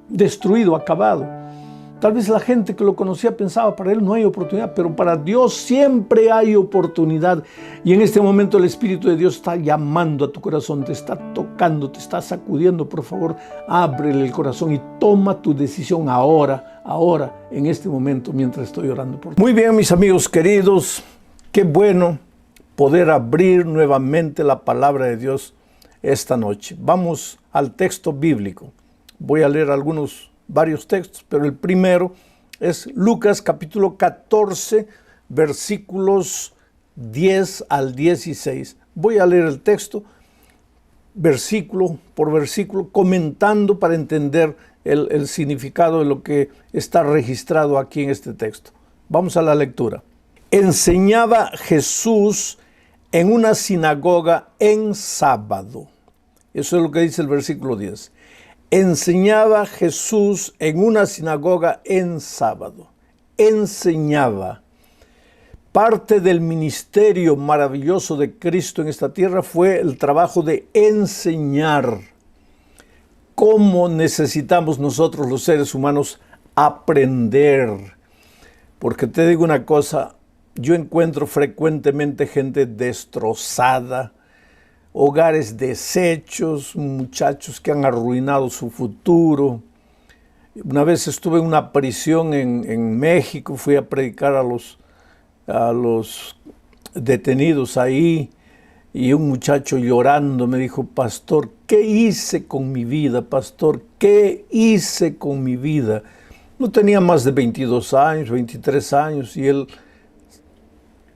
[SPEAKER 1] destruido, acabado. Tal vez la gente que lo conocía pensaba, para él no hay oportunidad, pero para Dios siempre hay oportunidad. Y en este momento el Espíritu de Dios está llamando a tu corazón, te está tocando, te está sacudiendo. Por favor, ábrele el corazón y toma tu decisión ahora, en este momento, mientras estoy orando por ti. Muy bien, mis amigos queridos, qué bueno poder abrir nuevamente la palabra de Dios esta noche. Vamos al texto bíblico. Voy a leer varios textos, pero el primero es Lucas capítulo 14, versículos 10 al 16. Voy a leer el texto versículo por versículo, comentando para entender el significado de lo que está registrado aquí en este texto. Vamos a la lectura. Enseñaba Jesús en una sinagoga en sábado. Eso es lo que dice el versículo 10. Enseñaba Jesús en una sinagoga en sábado. Enseñaba. Parte del ministerio maravilloso de Cristo en esta tierra fue el trabajo de enseñar. ¿Cómo necesitamos nosotros los seres humanos aprender? Porque te digo una cosa, yo encuentro frecuentemente gente destrozada, hogares deshechos, muchachos que han arruinado su futuro. Una vez estuve en una prisión en México, fui a predicar a los detenidos ahí, y un muchacho llorando me dijo, pastor, ¿qué hice con mi vida, pastor? ¿Qué hice con mi vida? No tenía más de 22 años, 23 años, y él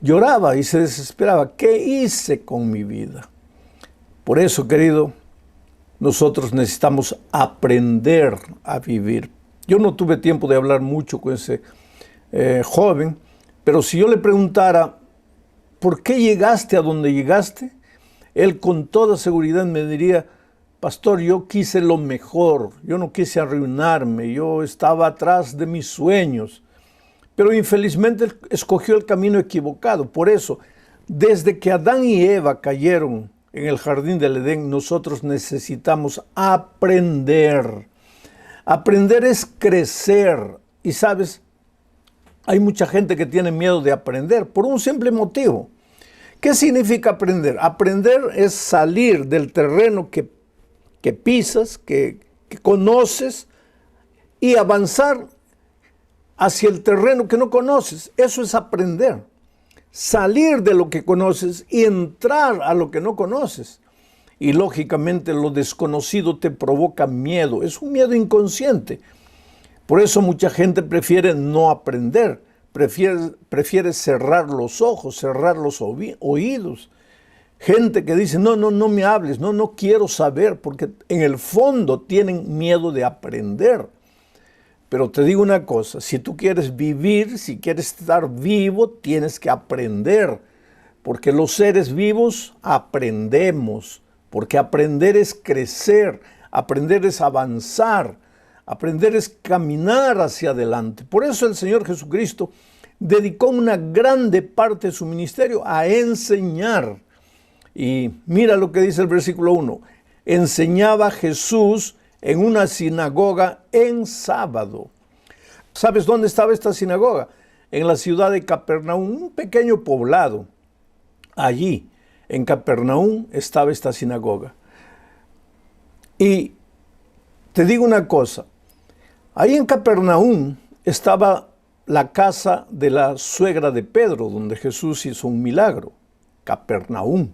[SPEAKER 1] lloraba y se desesperaba. ¿Qué hice con mi vida? Por eso, querido, nosotros necesitamos aprender a vivir. Yo no tuve tiempo de hablar mucho con ese joven, pero si yo le preguntara, ¿por qué llegaste a donde llegaste? Él con toda seguridad me diría, pastor, yo quise lo mejor, yo no quise arruinarme, yo estaba atrás de mis sueños, pero infelizmente escogió el camino equivocado. Por eso, desde que Adán y Eva cayeron en el jardín del Edén, nosotros necesitamos aprender. Aprender es crecer. Y sabes, hay mucha gente que tiene miedo de aprender por un simple motivo. ¿Qué significa aprender? Aprender es salir del terreno que pisas, que conoces, y avanzar hacia el terreno que no conoces. Eso es aprender. Salir de lo que conoces y entrar a lo que no conoces. Y lógicamente lo desconocido te provoca miedo. Es un miedo inconsciente. Por eso mucha gente prefiere no aprender. Prefiere cerrar los ojos, cerrar los oídos. Gente que dice, no me hables, no quiero saber, porque en el fondo tienen miedo de aprender. Pero te digo una cosa, si tú quieres vivir, si quieres estar vivo, tienes que aprender. Porque los seres vivos aprendemos. Porque aprender es crecer, aprender es avanzar, aprender es caminar hacia adelante. Por eso el Señor Jesucristo dedicó una grande parte de su ministerio a enseñar. Y mira lo que dice el versículo 1. Enseñaba Jesús en una sinagoga en sábado. ¿Sabes dónde estaba esta sinagoga? En la ciudad de Capernaum, un pequeño poblado. Allí, en Capernaum, estaba esta sinagoga. Y te digo una cosa, ahí en Capernaum estaba la casa de la suegra de Pedro, donde Jesús hizo un milagro, Capernaum.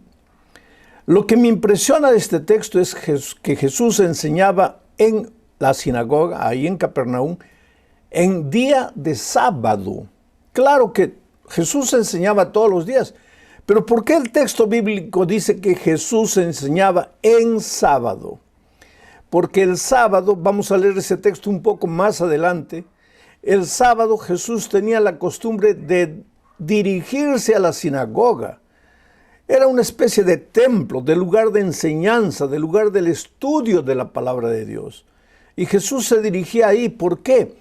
[SPEAKER 1] Lo que me impresiona de este texto es que Jesús enseñaba en la sinagoga, ahí en Capernaum, en día de sábado. Claro que Jesús enseñaba todos los días, pero ¿por qué el texto bíblico dice que Jesús enseñaba en sábado? Porque el sábado, vamos a leer ese texto un poco más adelante, el sábado Jesús tenía la costumbre de dirigirse a la sinagoga. Era una especie de templo, de lugar de enseñanza, de lugar del estudio de la palabra de Dios. Y Jesús se dirigía ahí. ¿Por qué?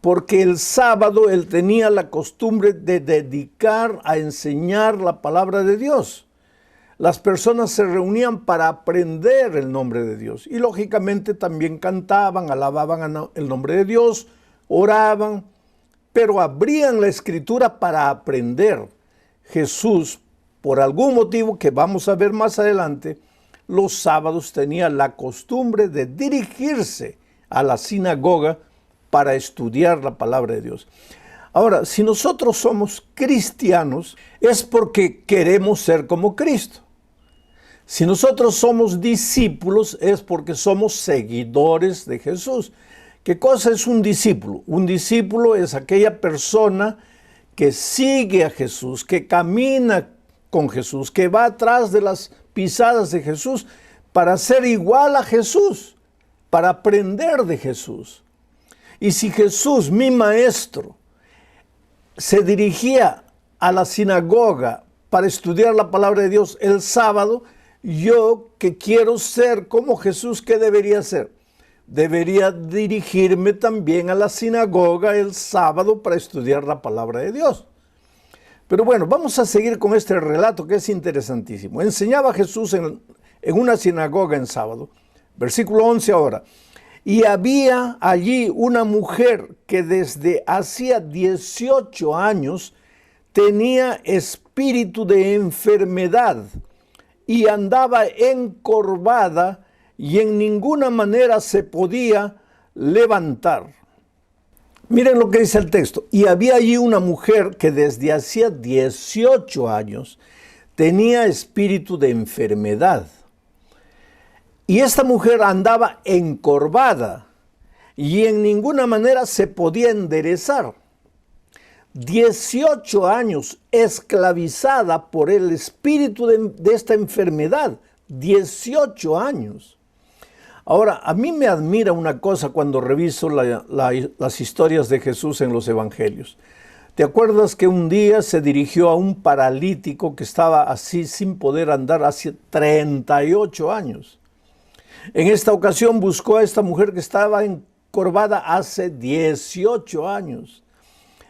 [SPEAKER 1] Porque el sábado él tenía la costumbre de dedicar a enseñar la palabra de Dios. Las personas se reunían para aprender el nombre de Dios. Y lógicamente también cantaban, alababan el nombre de Dios, oraban, pero abrían la escritura para aprender. Jesús, por algún motivo que vamos a ver más adelante, los sábados tenía la costumbre de dirigirse a la sinagoga para estudiar la palabra de Dios. Ahora, si nosotros somos cristianos, es porque queremos ser como Cristo. Si nosotros somos discípulos, es porque somos seguidores de Jesús. ¿Qué cosa es un discípulo? Un discípulo es aquella persona que sigue a Jesús, que camina con Jesús, que va atrás de las pisadas de Jesús para ser igual a Jesús, para aprender de Jesús. Y si Jesús, mi maestro, se dirigía a la sinagoga para estudiar la palabra de Dios el sábado, yo que quiero ser como Jesús, ¿qué debería hacer? Debería dirigirme también a la sinagoga el sábado para estudiar la palabra de Dios. Pero bueno, vamos a seguir con este relato que es interesantísimo. Enseñaba Jesús en una sinagoga en sábado. Versículo 11 ahora. Y había allí una mujer que desde hacía 18 años tenía espíritu de enfermedad y andaba encorvada y en ninguna manera se podía levantar. Miren lo que dice el texto. Y había allí una mujer que desde hacía 18 años tenía espíritu de enfermedad. Y esta mujer andaba encorvada y en ninguna manera se podía enderezar. 18 años esclavizada por el espíritu de esta enfermedad. 18 años. Ahora, a mí me admira una cosa cuando reviso las historias de Jesús en los evangelios. ¿Te acuerdas que un día se dirigió a un paralítico que estaba así sin poder andar hace 38 años? En esta ocasión buscó a esta mujer que estaba encorvada hace 18 años.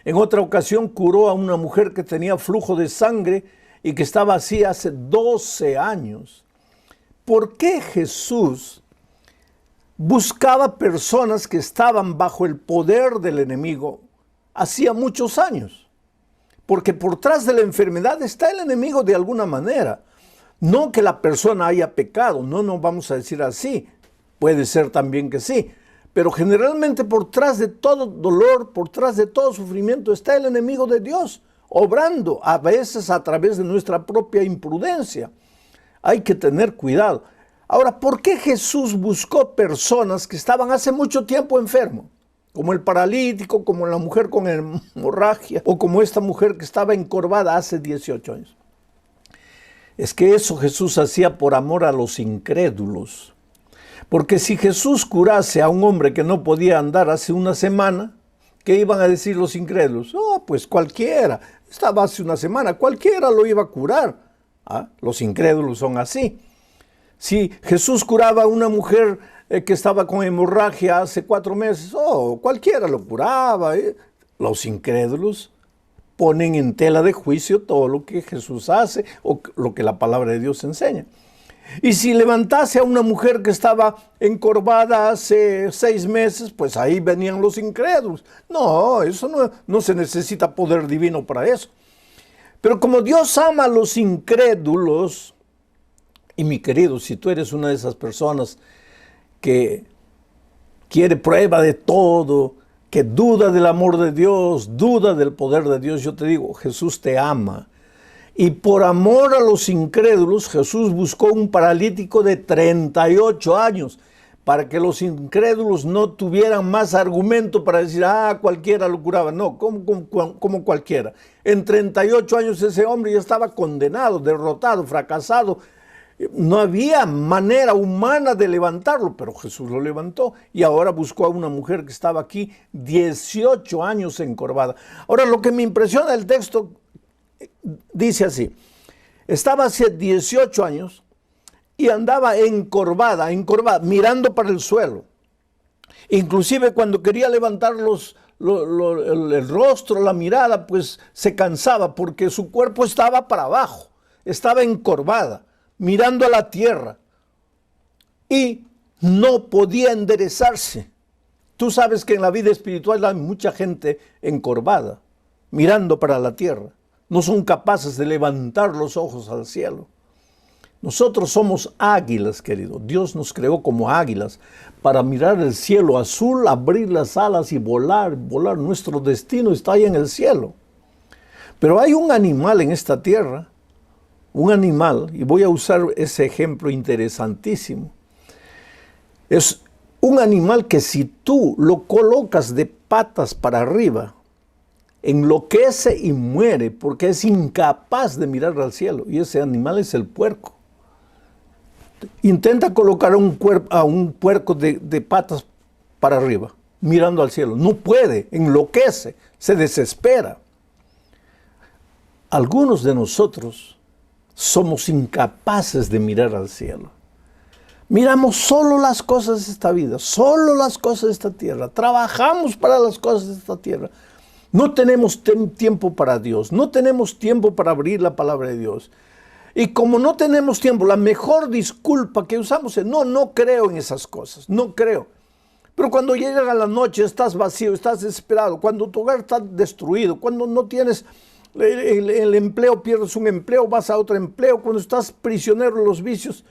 [SPEAKER 1] En otra ocasión curó a una mujer que tenía flujo de sangre y que estaba así hace 12 años. ¿Por qué Jesús buscaba personas que estaban bajo el poder del enemigo hacía muchos años? Porque por tras de la enfermedad está el enemigo de alguna manera. No que la persona haya pecado, no vamos a decir así. Puede ser también que sí. Pero generalmente por tras de todo dolor, por tras de todo sufrimiento está el enemigo de Dios, obrando a veces a través de nuestra propia imprudencia. Hay que tener cuidado. Ahora, ¿por qué Jesús buscó personas que estaban hace mucho tiempo enfermos? Como el paralítico, como la mujer con hemorragia, o como esta mujer que estaba encorvada hace 18 años. Es que eso Jesús hacía por amor a los incrédulos. Porque si Jesús curase a un hombre que no podía andar hace una semana, ¿qué iban a decir los incrédulos? Oh, pues cualquiera, estaba hace una semana, cualquiera lo iba a curar. Los incrédulos son así. Si Jesús curaba a una mujer que estaba con hemorragia hace 4 meses, oh, cualquiera lo curaba. Los incrédulos ponen en tela de juicio todo lo que Jesús hace o lo que la palabra de Dios enseña. Y si levantase a una mujer que estaba encorvada hace 6 meses, pues ahí venían los incrédulos. No, eso no se necesita poder divino para eso. Pero como Dios ama a los incrédulos, y mi querido, si tú eres una de esas personas que quiere prueba de todo, que duda del amor de Dios, duda del poder de Dios, yo te digo, Jesús te ama. Y por amor a los incrédulos, Jesús buscó un paralítico de 38 años para que los incrédulos no tuvieran más argumento para decir, cualquiera lo curaba. No, como cualquiera. En 38 años ese hombre ya estaba condenado, derrotado, fracasado. No había manera humana de levantarlo, pero Jesús lo levantó y ahora buscó a una mujer que estaba aquí 18 años encorvada. Ahora, lo que me impresiona del texto dice así: estaba hace 18 años y andaba encorvada, mirando para el suelo. Inclusive cuando quería levantar el rostro, la mirada, pues se cansaba porque su cuerpo estaba para abajo, estaba encorvada, mirando a la tierra y no podía enderezarse. Tú sabes que en la vida espiritual hay mucha gente encorvada, mirando para la tierra. No son capaces de levantar los ojos al cielo. Nosotros somos águilas, querido. Dios nos creó como águilas para mirar el cielo azul, abrir las alas y volar. Nuestro destino está ahí en el cielo. Pero hay un animal en esta tierra, un animal, y voy a usar ese ejemplo interesantísimo. Es un animal que si tú lo colocas de patas para arriba, enloquece y muere porque es incapaz de mirar al cielo. Y ese animal es el puerco. Intenta colocar a un puerco de patas para arriba, mirando al cielo. No puede, enloquece, se desespera. Algunos de nosotros somos incapaces de mirar al cielo. Miramos solo las cosas de esta vida, solo las cosas de esta tierra. Trabajamos para las cosas de esta tierra. No tenemos tiempo para Dios, no tenemos tiempo para abrir la palabra de Dios. Y como no tenemos tiempo, la mejor disculpa que usamos es, no creo en esas cosas, no creo. Pero cuando llega la noche, estás vacío, estás desesperado, cuando tu hogar está destruido, cuando no tienes el empleo, pierdes un empleo, vas a otro empleo, cuando estás prisionero de los vicios,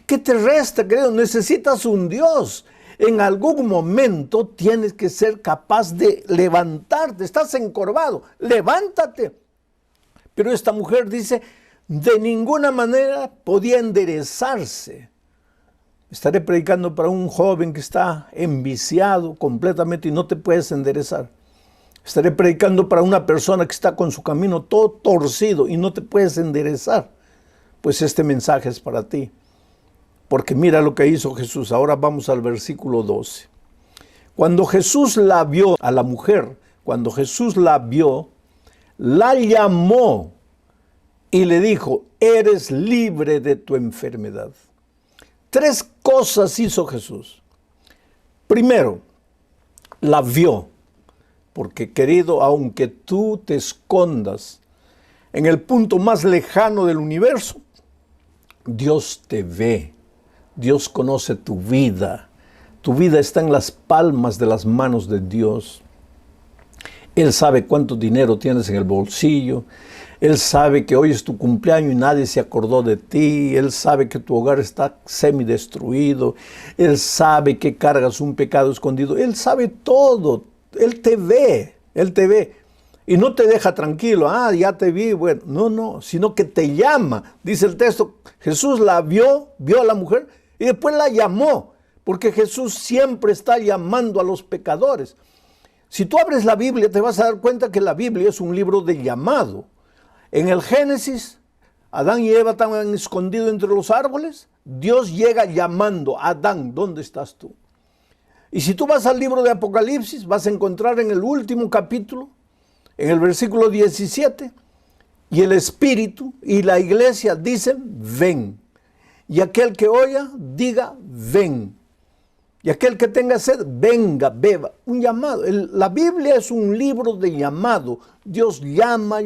[SPEAKER 1] ¿qué te resta, querido? Necesitas un Dios. En algún momento tienes que ser capaz de levantarte. Estás encorvado, levántate. Pero esta mujer dice, de ninguna manera podía enderezarse. Estaré predicando para un joven que está enviciado completamente y no te puedes enderezar. Estaré predicando para una persona que está con su camino todo torcido y no te puedes enderezar. Pues este mensaje es para ti. Porque mira lo que hizo Jesús. Ahora vamos al versículo 12. Cuando Jesús la vio a la mujer, cuando Jesús la vio, la llamó y le dijo, eres libre de tu enfermedad. 3 cosas hizo Jesús. Primero, la vio. Porque querido, aunque tú te escondas en el punto más lejano del universo, Dios te ve. Dios conoce tu vida. Tu vida está en las palmas de las manos de Dios. Él sabe cuánto dinero tienes en el bolsillo. Él sabe que hoy es tu cumpleaños y nadie se acordó de ti. Él sabe que tu hogar está semidestruido. Él sabe que cargas un pecado escondido. Él sabe todo. Él te ve. Él te ve. Y no te deja tranquilo. Ya te vi. Bueno, no. Sino que te llama. Dice el texto, Jesús la vio a la mujer y después la llamó. Porque Jesús siempre está llamando a los pecadores. Si tú abres la Biblia, te vas a dar cuenta que la Biblia es un libro de llamado. En el Génesis, Adán y Eva estaban escondidos entre los árboles. Dios llega llamando, Adán, ¿dónde estás tú? Y si tú vas al libro de Apocalipsis, vas a encontrar en el último capítulo, en el versículo 17, y el Espíritu y la iglesia dicen, ven. Y aquel que oiga, diga, ven. Y aquel que tenga sed, venga, beba. Un llamado. La Biblia es un libro de llamado. Dios llama.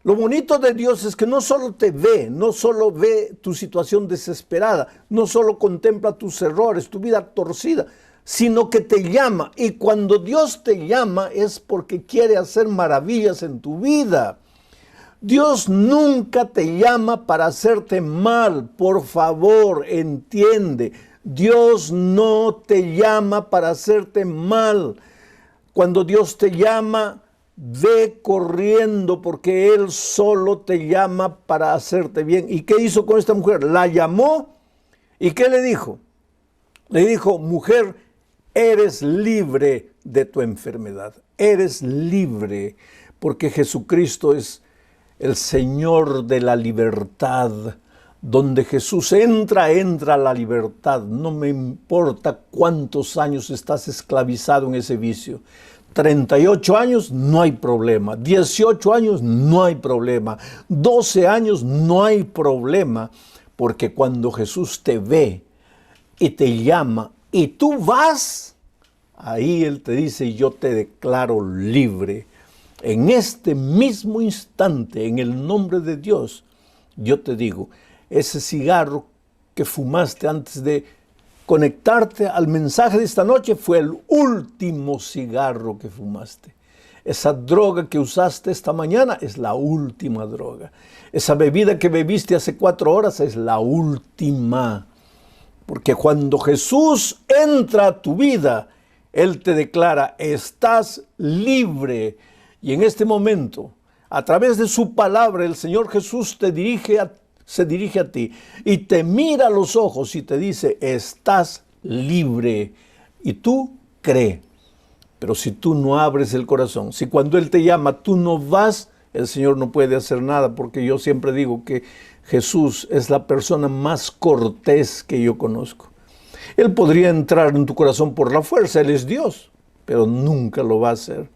[SPEAKER 1] Lo bonito de Dios es que no solo te ve, no solo ve tu situación desesperada, no solo contempla tus errores, tu vida torcida, sino que te llama. Y cuando Dios te llama es porque quiere hacer maravillas en tu vida. Dios nunca te llama para hacerte mal. Por favor, entiende. Dios no te llama para hacerte mal. Cuando Dios te llama, ve corriendo porque Él solo te llama para hacerte bien. ¿Y qué hizo con esta mujer? La llamó y ¿qué le dijo? Le dijo, mujer, eres libre de tu enfermedad. Eres libre porque Jesucristo es el Señor de la libertad. Donde Jesús entra la libertad. No me importa cuántos años estás esclavizado en ese vicio. 38 años, no hay problema. 18 años, no hay problema. 12 años, no hay problema. Porque cuando Jesús te ve y te llama y tú vas, ahí Él te dice, yo te declaro libre. En este mismo instante, en el nombre de Dios, yo te digo, ese cigarro que fumaste antes de conectarte al mensaje de esta noche fue el último cigarro que fumaste. Esa droga que usaste esta mañana es la última droga. Esa bebida que bebiste hace 4 horas es la última. Porque cuando Jesús entra a tu vida, Él te declara, estás libre. Y en este momento, a través de su palabra, el Señor Jesús se dirige a ti y te mira a los ojos y te dice, estás libre. Y tú cree. Pero si tú no abres el corazón, si cuando Él te llama tú no vas, el Señor no puede hacer nada, porque yo siempre digo que Jesús es la persona más cortés que yo conozco. Él podría entrar en tu corazón por la fuerza, Él es Dios, pero nunca lo va a hacer.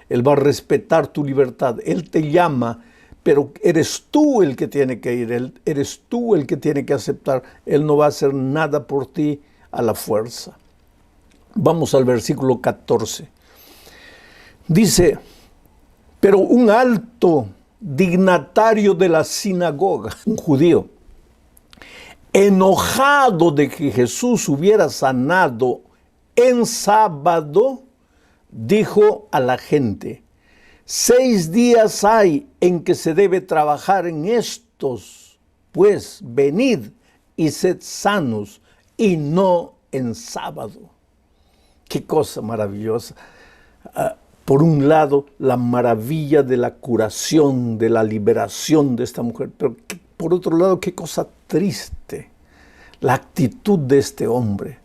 [SPEAKER 1] Él va a respetar tu libertad. Él te llama, pero eres tú el que tiene que ir. Eres tú el que tiene que aceptar. Él no va a hacer nada por ti a la fuerza. Vamos al versículo 14. Dice, pero un alto dignatario de la sinagoga, un judío, enojado de que Jesús hubiera sanado en sábado, dijo a la gente, 6 días hay en que se debe trabajar en estos, pues venid y sed sanos, y no en sábado. Qué cosa maravillosa. Por un lado, la maravilla de la curación, de la liberación de esta mujer, pero por otro lado, qué cosa triste, la actitud de este hombre.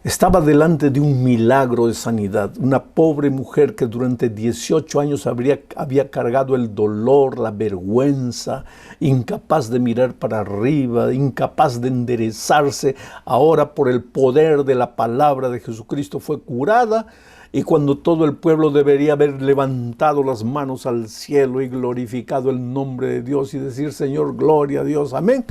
[SPEAKER 1] Estaba delante de un milagro de sanidad. Una pobre mujer que durante 18 años había cargado el dolor, la vergüenza, incapaz de mirar para arriba, incapaz de enderezarse. Ahora, por el poder de la palabra de Jesucristo, fue curada. Y cuando todo el pueblo debería haber levantado las manos al cielo y glorificado el nombre de Dios y decir: Señor, gloria a Dios, amén.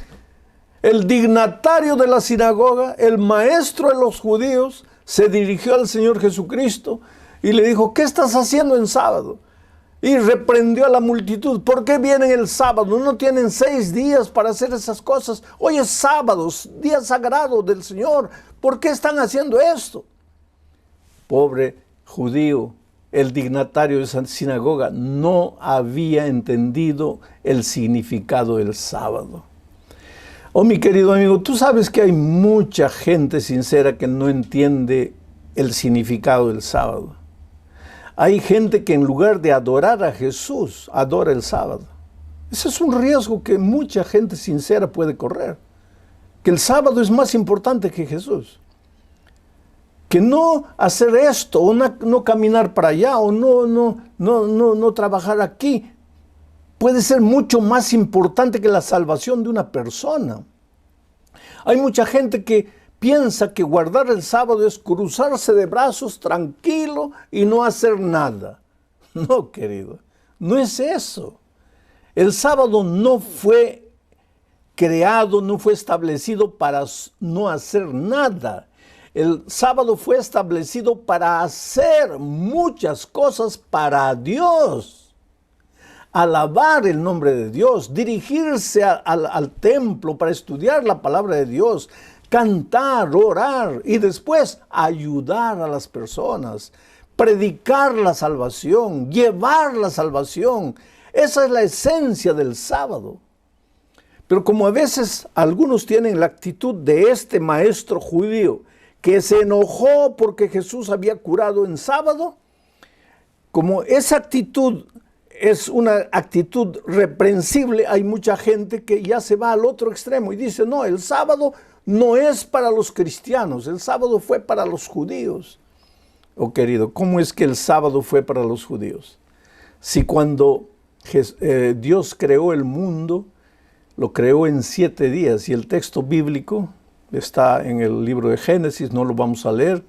[SPEAKER 1] El dignatario de la sinagoga, el maestro de los judíos, se dirigió al Señor Jesucristo y le dijo: ¿qué estás haciendo en sábado? Y reprendió a la multitud: ¿por qué vienen el sábado? ¿No tienen 6 días para hacer esas cosas? Hoy es sábado, día sagrado del Señor. ¿Por qué están haciendo esto? Pobre judío, el dignatario de esa sinagoga no había entendido el significado del sábado. Oh, mi querido amigo, tú sabes que hay mucha gente sincera que no entiende el significado del sábado. Hay gente que en lugar de adorar a Jesús, adora el sábado. Ese es un riesgo que mucha gente sincera puede correr. Que el sábado es más importante que Jesús. Que no hacer esto, o no caminar para allá, o no trabajar aquí, puede ser mucho más importante que la salvación de una persona. Hay mucha gente que piensa que guardar el sábado es cruzarse de brazos tranquilo y no hacer nada. No, querido, no es eso. El sábado no fue creado, no fue establecido para no hacer nada. El sábado fue establecido para hacer muchas cosas para Dios. Alabar el nombre de Dios, dirigirse al templo para estudiar la palabra de Dios, cantar, orar y después ayudar a las personas, predicar la salvación, llevar la salvación. Esa es la esencia del sábado. Pero como a veces algunos tienen la actitud de este maestro judío que se enojó porque Jesús había curado en sábado, como esa actitud es una actitud reprensible, hay mucha gente que ya se va al otro extremo y dice: no, el sábado no es para los cristianos, el sábado fue para los judíos. Oh, querido, ¿cómo es que el sábado fue para los judíos? Si cuando Dios creó el mundo, lo creó en 7 días, y el texto bíblico está en el libro de Génesis, no lo vamos a leer,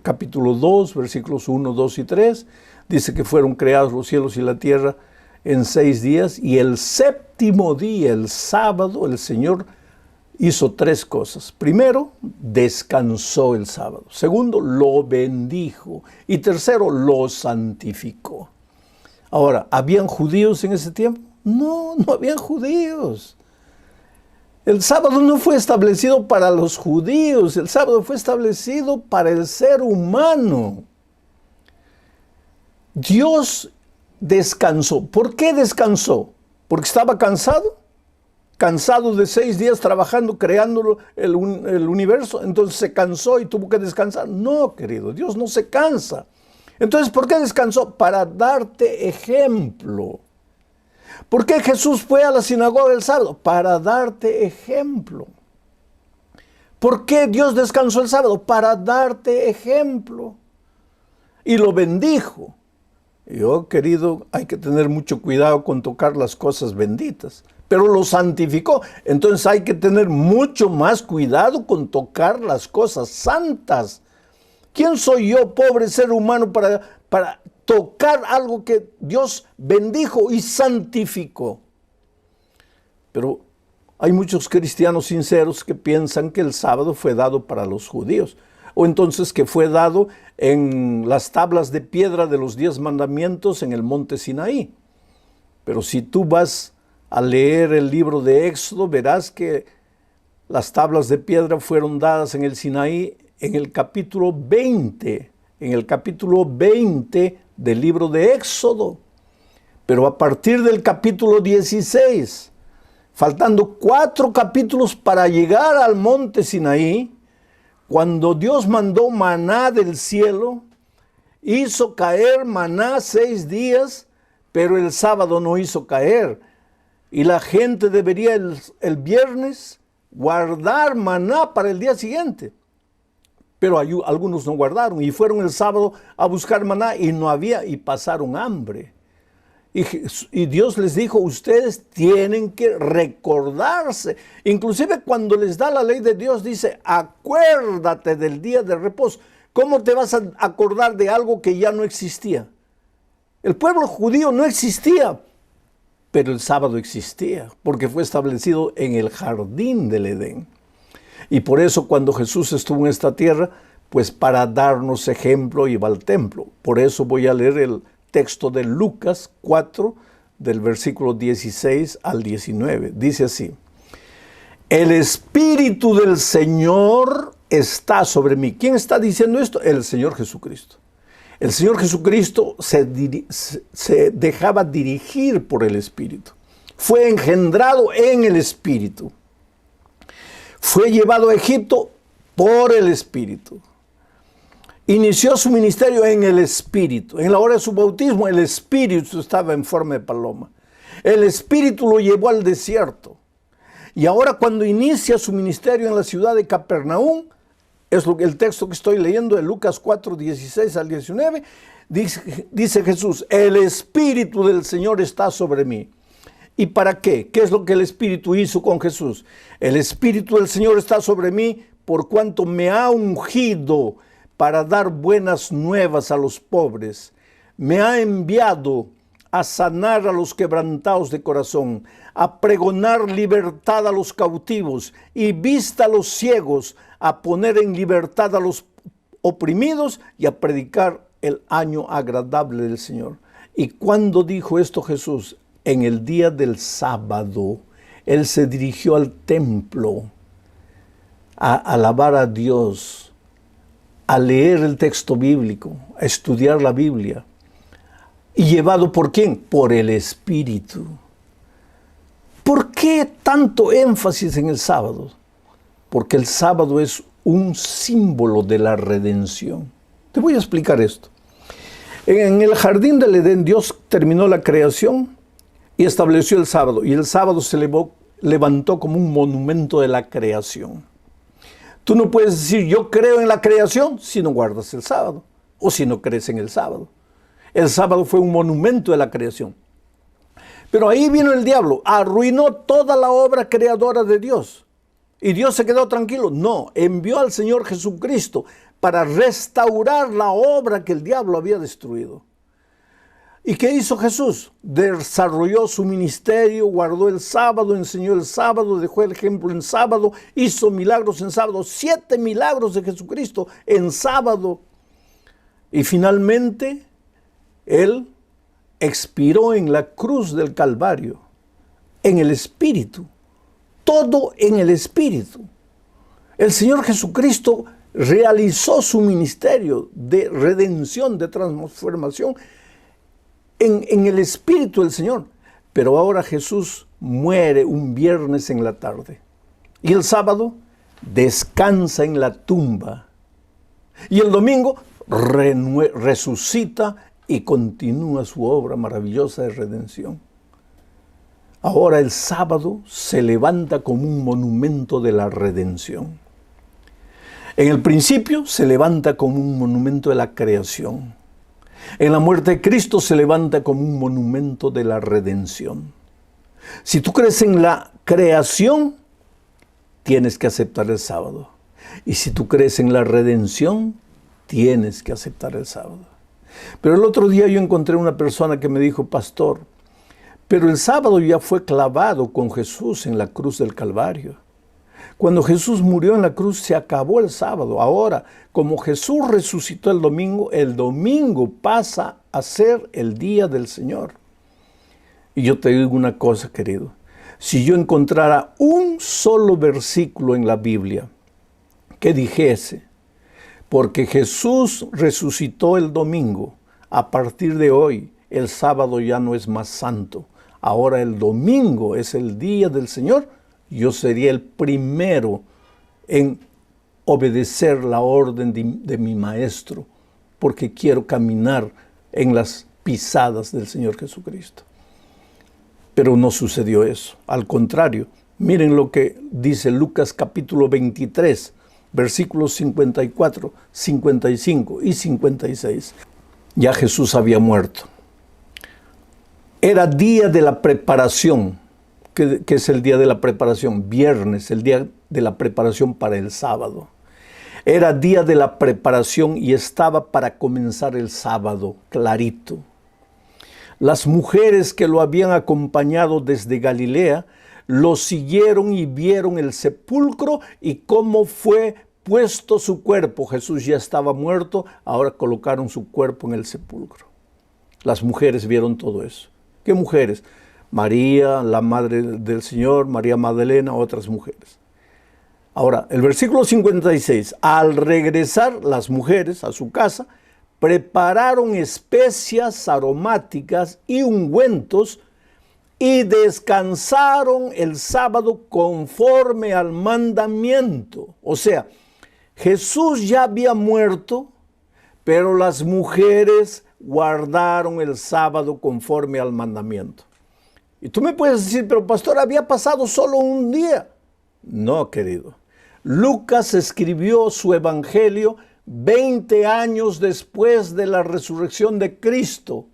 [SPEAKER 1] capítulo 2, versículos 1, 2 y 3, dice que fueron creados los cielos y la tierra en 6 días, y el séptimo día, el sábado, el Señor hizo 3 cosas. Primero, descansó el sábado. Segundo, lo bendijo. Y tercero, lo santificó. Ahora, ¿habían judíos en ese tiempo? No, no habían judíos. El sábado no fue establecido para los judíos, el sábado fue establecido para el ser humano. Dios descansó. ¿Por qué descansó? ¿Porque estaba cansado? ¿Cansado de 6 días trabajando, creando el universo? Entonces se cansó y tuvo que descansar. No, querido, Dios no se cansa. Entonces, ¿por qué descansó? Para darte ejemplo. ¿Por qué Jesús fue a la sinagoga el sábado? Para darte ejemplo. ¿Por qué Dios descansó el sábado? Para darte ejemplo. Y lo bendijo. Y querido, hay que tener mucho cuidado con tocar las cosas benditas. Pero lo santificó. Entonces hay que tener mucho más cuidado con tocar las cosas santas. ¿Quién soy yo, pobre ser humano, para tocar algo que Dios bendijo y santificó? Pero hay muchos cristianos sinceros que piensan que el sábado fue dado para los judíos, o entonces que fue dado en las tablas de piedra de los 10 mandamientos en el monte Sinaí. Pero si tú vas a leer el libro de Éxodo, verás que las tablas de piedra fueron dadas en el Sinaí en el capítulo 20, del libro de Éxodo. Pero a partir del capítulo 16, faltando 4 capítulos para llegar al monte Sinaí, cuando Dios mandó maná del cielo, hizo caer maná 6 días, pero el sábado no hizo caer. Y la gente debería el viernes guardar maná para el día siguiente. pero algunos no guardaron y fueron el sábado a buscar maná y no había y pasaron hambre. Y Dios les dijo, ustedes tienen que recordarse. Inclusive cuando les da la ley de Dios, dice, acuérdate del día de reposo. ¿Cómo te vas a acordar de algo que ya no existía? El pueblo judío no existía, pero el sábado existía, porque fue establecido en el jardín del Edén. Y por eso cuando Jesús estuvo en esta tierra, pues para darnos ejemplo iba al templo. Por eso voy a leer el texto de Lucas 4, del versículo 16 al 19. Dice así: el Espíritu del Señor está sobre mí. ¿Quién está diciendo esto? El Señor Jesucristo. El Señor Jesucristo se dejaba dirigir por el Espíritu. Fue engendrado en el Espíritu. Fue llevado a Egipto por el Espíritu. Inició su ministerio en el Espíritu. En la hora de su bautismo, el Espíritu estaba en forma de paloma. El Espíritu lo llevó al desierto. Y ahora cuando inicia su ministerio en la ciudad de Capernaum, es el texto que estoy leyendo de Lucas 4, 16 al 19, dice Jesús, el Espíritu del Señor está sobre mí. ¿Y para qué? ¿Qué es lo que el Espíritu hizo con Jesús? El Espíritu del Señor está sobre mí por cuanto me ha ungido para dar buenas nuevas a los pobres. Me ha enviado a sanar a los quebrantados de corazón, a pregonar libertad a los cautivos y vista a los ciegos, a poner en libertad a los oprimidos y a predicar el año agradable del Señor. ¿Y cuándo dijo esto Jesús? En el día del sábado. Él se dirigió al templo a alabar a Dios, a leer el texto bíblico, a estudiar la Biblia. ¿Y llevado por quién? Por el Espíritu. ¿Por qué tanto énfasis en el sábado? Porque el sábado es un símbolo de la redención. Te voy a explicar esto. En el jardín del Edén, Dios terminó la creación y estableció el sábado. Y el sábado se levantó como un monumento de la creación. Tú no puedes decir, yo creo en la creación, si no guardas el sábado o si no crees en el sábado. El sábado fue un monumento de la creación. Pero ahí vino el diablo, arruinó toda la obra creadora de Dios. ¿Y Dios se quedó tranquilo? No, envió al Señor Jesucristo para restaurar la obra que el diablo había destruido. ¿Y qué hizo Jesús? Desarrolló su ministerio, guardó el sábado, enseñó el sábado, dejó el ejemplo en sábado, hizo milagros en sábado, 7 milagros de Jesucristo en sábado. Y finalmente, Él expiró en la cruz del Calvario, en el Espíritu. Todo en el Espíritu. El Señor Jesucristo realizó su ministerio de redención, de transformación en el Espíritu del Señor. Pero ahora Jesús muere un viernes en la tarde. Y el sábado descansa en la tumba. Y el domingo resucita y continúa su obra maravillosa de redención. Ahora el sábado se levanta como un monumento de la redención. En el principio se levanta como un monumento de la creación. En la muerte de Cristo se levanta como un monumento de la redención. Si tú crees en la creación, tienes que aceptar el sábado. Y si tú crees en la redención, tienes que aceptar el sábado. Pero el otro día yo encontré una persona que me dijo, pastor, pero el sábado ya fue clavado con Jesús en la cruz del Calvario. Cuando Jesús murió en la cruz se acabó el sábado. Ahora, como Jesús resucitó el domingo pasa a ser el día del Señor. Y yo te digo una cosa, querido. Si yo encontrara un solo versículo en la Biblia que dijese, porque Jesús resucitó el domingo, a partir de hoy el sábado ya no es más santo. Ahora el domingo es el día del Señor. Yo sería el primero en obedecer la orden de mi maestro, porque quiero caminar en las pisadas del Señor Jesucristo. Pero no sucedió eso. Al contrario, miren lo que dice Lucas capítulo 23, versículos 54, 55 y 56. Ya Jesús había muerto. Era día de la preparación. ¿Qué es el día de la preparación? Viernes, el día de la preparación para el sábado. Era día de la preparación y estaba para comenzar el sábado, clarito. Las mujeres que lo habían acompañado desde Galilea lo siguieron y vieron el sepulcro y cómo fue puesto su cuerpo. Jesús ya estaba muerto, ahora colocaron su cuerpo en el sepulcro. Las mujeres vieron todo eso. ¿Qué mujeres? María, la madre del Señor, María Magdalena, otras mujeres. Ahora, el versículo 56. Al regresar las mujeres a su casa, prepararon especias aromáticas y ungüentos y descansaron el sábado conforme al mandamiento. O sea, Jesús ya había muerto, pero las mujeres guardaron el sábado conforme al mandamiento. Y tú me puedes decir, pero pastor, había pasado solo un día. No, querido. Lucas escribió su evangelio 20 años después de la resurrección de Cristo.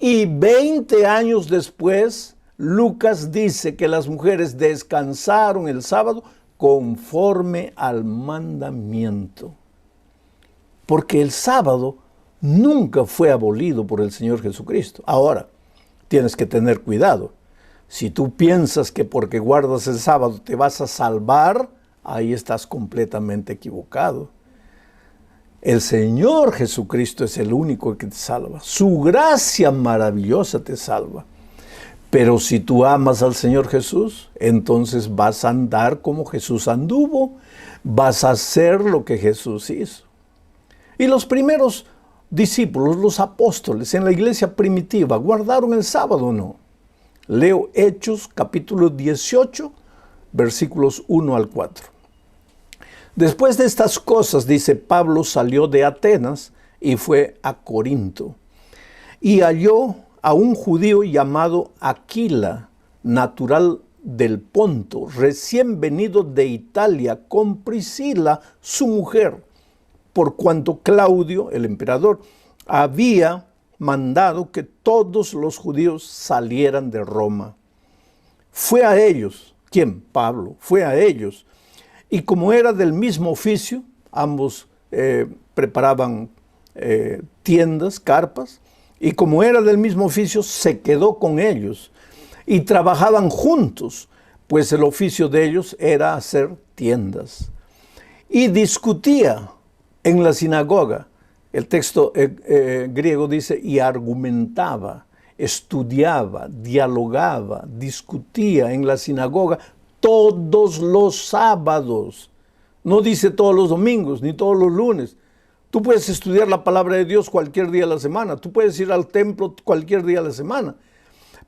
[SPEAKER 1] Y 20 años después, Lucas dice que las mujeres descansaron el sábado conforme al mandamiento. Porque el sábado nunca fue abolido por el Señor Jesucristo. Ahora, tienes que tener cuidado. Si tú piensas que porque guardas el sábado te vas a salvar, ahí estás completamente equivocado. El Señor Jesucristo es el único que te salva. Su gracia maravillosa te salva. Pero si tú amas al Señor Jesús, entonces vas a andar como Jesús anduvo. Vas a hacer lo que Jesús hizo. Y los primeros discípulos, los apóstoles en la iglesia primitiva, ¿guardaron el sábado o no? Leo Hechos capítulo 18, versículos 1 al 4. Después de estas cosas, dice, Pablo salió de Atenas y fue a Corinto. Y halló a un judío llamado Aquila, natural del Ponto, recién venido de Italia, con Priscila, su mujer, por cuanto Claudio, el emperador, había mandado que todos los judíos salieran de Roma. Fue a ellos. ¿Quién? Pablo. Fue a ellos. Y como era del mismo oficio, ambos preparaban tiendas, carpas, y como era del mismo oficio, se quedó con ellos. Y trabajaban juntos, pues el oficio de ellos era hacer tiendas. Y discutía en la sinagoga. El texto griego dice, y argumentaba, estudiaba, dialogaba, discutía en la sinagoga todos los sábados. No dice todos los domingos, ni todos los lunes. Tú puedes estudiar la palabra de Dios cualquier día de la semana. Tú puedes ir al templo cualquier día de la semana.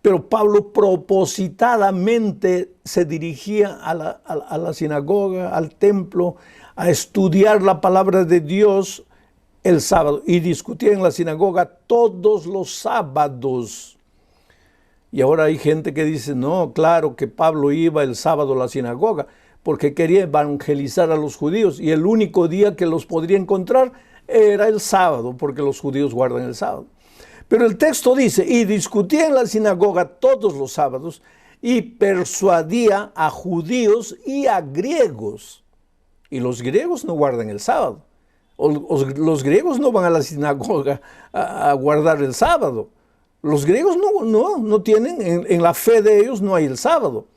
[SPEAKER 1] Pero Pablo propositadamente se dirigía a la sinagoga, al templo, a estudiar la palabra de Dios el sábado y discutía en la sinagoga todos los sábados. Y ahora hay gente que dice, no, claro que Pablo iba el sábado a la sinagoga porque quería evangelizar a los judíos y el único día que los podría encontrar era el sábado, porque los judíos guardan el sábado. Pero el texto dice, y discutía en la sinagoga todos los sábados y persuadía a judíos y a griegos. Y los griegos no guardan el sábado. Los griegos no van a la sinagoga a guardar el sábado. Los griegos no tienen, en la fe de ellos no hay el sábado.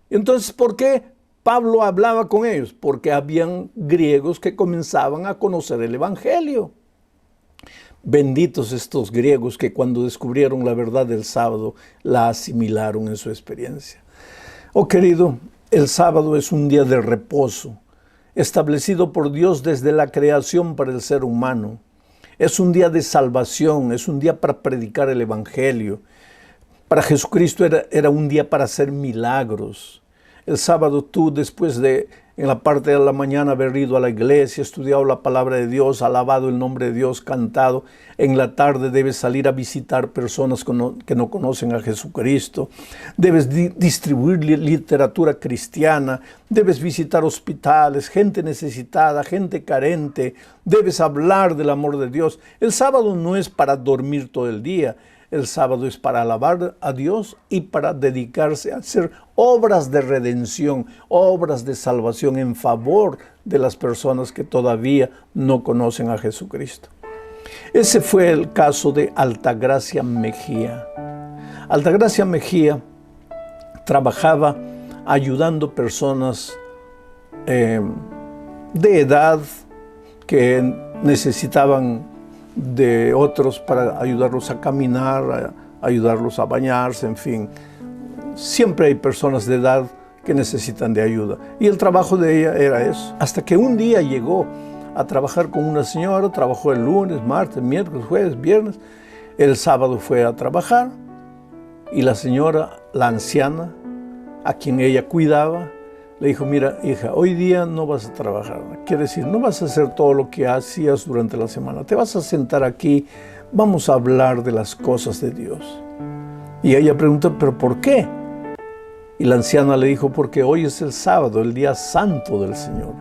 [SPEAKER 1] Entonces, ¿por qué Pablo hablaba con ellos? Porque habían griegos que comenzaban a conocer el evangelio. Benditos estos griegos que cuando descubrieron la verdad del sábado, la asimilaron en su experiencia. Oh querido, el sábado es un día de reposo, establecido por Dios desde la creación para el ser humano. Es un día de salvación, es un día para predicar el evangelio. Para Jesucristo era un día para hacer milagros. El sábado tú, después de en la parte de la mañana haber ido a la iglesia, estudiado la palabra de Dios, alabado el nombre de Dios, cantado. En la tarde debes salir a visitar personas que no conocen a Jesucristo. Debes distribuir literatura cristiana. Debes visitar hospitales, gente necesitada, gente carente. Debes hablar del amor de Dios. El sábado no es para dormir todo el día. El sábado es para alabar a Dios y para dedicarse a hacer obras de redención, obras de salvación en favor de las personas que todavía no conocen a Jesucristo. Ese fue el caso de Altagracia Mejía. Altagracia Mejía trabajaba ayudando personas de edad que necesitaban de otros para ayudarlos a caminar, a ayudarlos a bañarse, en fin. Siempre hay personas de edad que necesitan de ayuda. Y el trabajo de ella era eso. Hasta que un día llegó a trabajar con una señora, trabajó el lunes, martes, miércoles, jueves, viernes. El sábado fue a trabajar y la señora, la anciana, a quien ella cuidaba, le dijo: mira, hija, hoy día no vas a trabajar. Quiere decir, no vas a hacer todo lo que hacías durante la semana. Te vas a sentar aquí, vamos a hablar de las cosas de Dios. Y ella preguntó: ¿pero por qué? Y la anciana le dijo: porque hoy es el sábado, el día santo del Señor.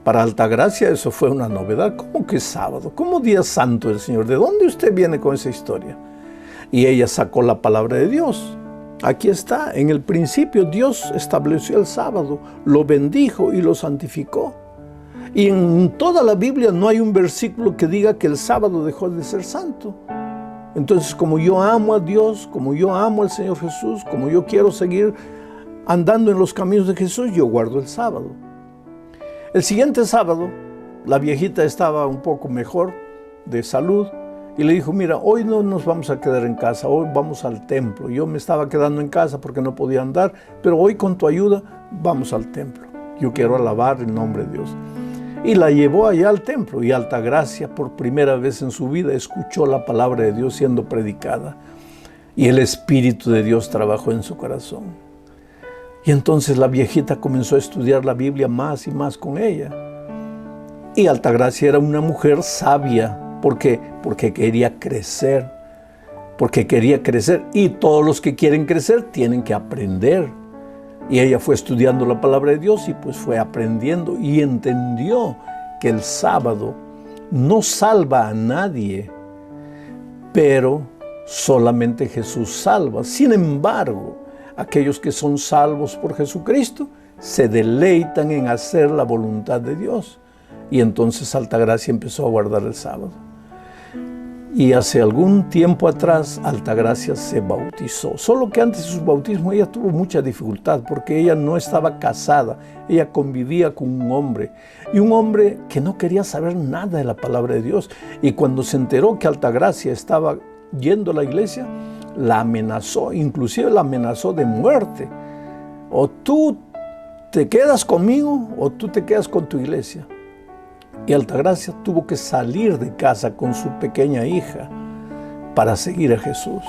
[SPEAKER 1] Para Altagracia eso fue una novedad. ¿Cómo que sábado? ¿Cómo día santo del Señor? ¿De dónde usted viene con esa historia? Y ella sacó la palabra de Dios. Aquí está, en el principio Dios estableció el sábado, lo bendijo y lo santificó. Y en toda la Biblia no hay un versículo que diga que el sábado dejó de ser santo. Entonces, como yo amo a Dios, como yo amo al Señor Jesús, como yo quiero seguir andando en los caminos de Jesús, yo guardo el sábado. El siguiente sábado, la viejita estaba un poco mejor de salud. Y le dijo: mira, hoy no nos vamos a quedar en casa, hoy vamos al templo. Yo me estaba quedando en casa porque no podía andar, pero hoy con tu ayuda vamos al templo. Yo quiero alabar el nombre de Dios. Y la llevó allá al templo, y Altagracia por primera vez en su vida escuchó la palabra de Dios siendo predicada. Y el Espíritu de Dios trabajó en su corazón. Y entonces la viejita comenzó a estudiar la Biblia más y más con ella. Y Altagracia era una mujer sabia. ¿Por qué? Porque quería crecer. Porque quería crecer. Y todos los que quieren crecer tienen que aprender. Y ella fue estudiando la palabra de Dios y pues fue aprendiendo y entendió que el sábado no salva a nadie, pero solamente Jesús salva. Sin embargo, aquellos que son salvos por Jesucristo se deleitan en hacer la voluntad de Dios. Y entonces Altagracia empezó a guardar el sábado. Y hace algún tiempo atrás Altagracia se bautizó. Solo que antes de su bautismo ella tuvo mucha dificultad porque ella no estaba casada. Ella convivía con un hombre. Y un hombre que no quería saber nada de la palabra de Dios. Y cuando se enteró que Altagracia estaba yendo a la iglesia, la amenazó. Inclusive la amenazó de muerte. O tú te quedas conmigo o tú te quedas con tu iglesia. Y Altagracia tuvo que salir de casa con su pequeña hija para seguir a Jesús.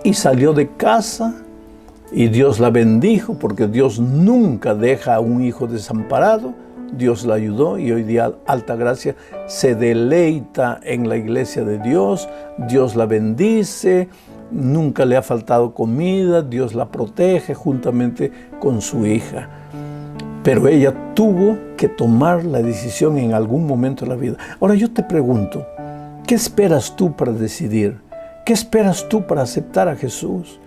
[SPEAKER 1] Y salió de casa y Dios la bendijo, porque Dios nunca deja a un hijo desamparado. Dios la ayudó y hoy día Altagracia se deleita en la iglesia de Dios. Dios la bendice, nunca le ha faltado comida, Dios la protege juntamente con su hija. Pero ella tuvo que tomar la decisión en algún momento de la vida. Ahora yo te pregunto, ¿qué esperas tú para decidir? ¿Qué esperas tú para aceptar a Jesús?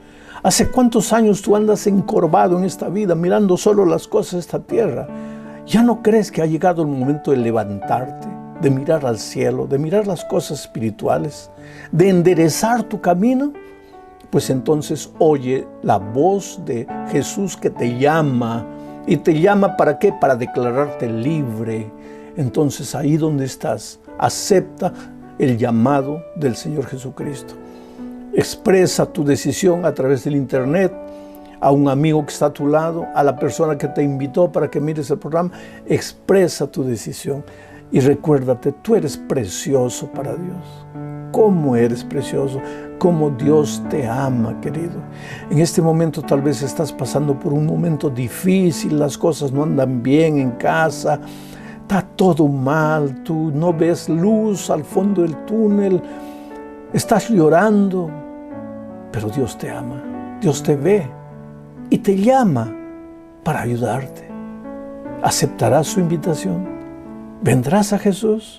[SPEAKER 1] ¿Hace cuántos años tú andas encorvado en esta vida, mirando solo las cosas de esta tierra? ¿Ya no crees que ha llegado el momento de levantarte, de mirar al cielo, de mirar las cosas espirituales, de enderezar tu camino? Pues entonces oye la voz de Jesús que te llama. ¿Y te llama para qué? Para declararte libre. Entonces ahí donde estás, acepta el llamado del Señor Jesucristo. Expresa tu decisión a través del internet, a un amigo que está a tu lado, a la persona que te invitó para que mires el programa. Expresa tu decisión y recuérdate, tú eres precioso para Dios. cómo eres precioso, cómo Dios te ama, querido. En este momento tal vez estás pasando por un momento difícil, las cosas no andan bien en casa, está todo mal, tú no ves luz al fondo del túnel, estás llorando, pero Dios te ama, Dios te ve y te llama para ayudarte. ¿Aceptarás su invitación? ¿Vendrás a Jesús?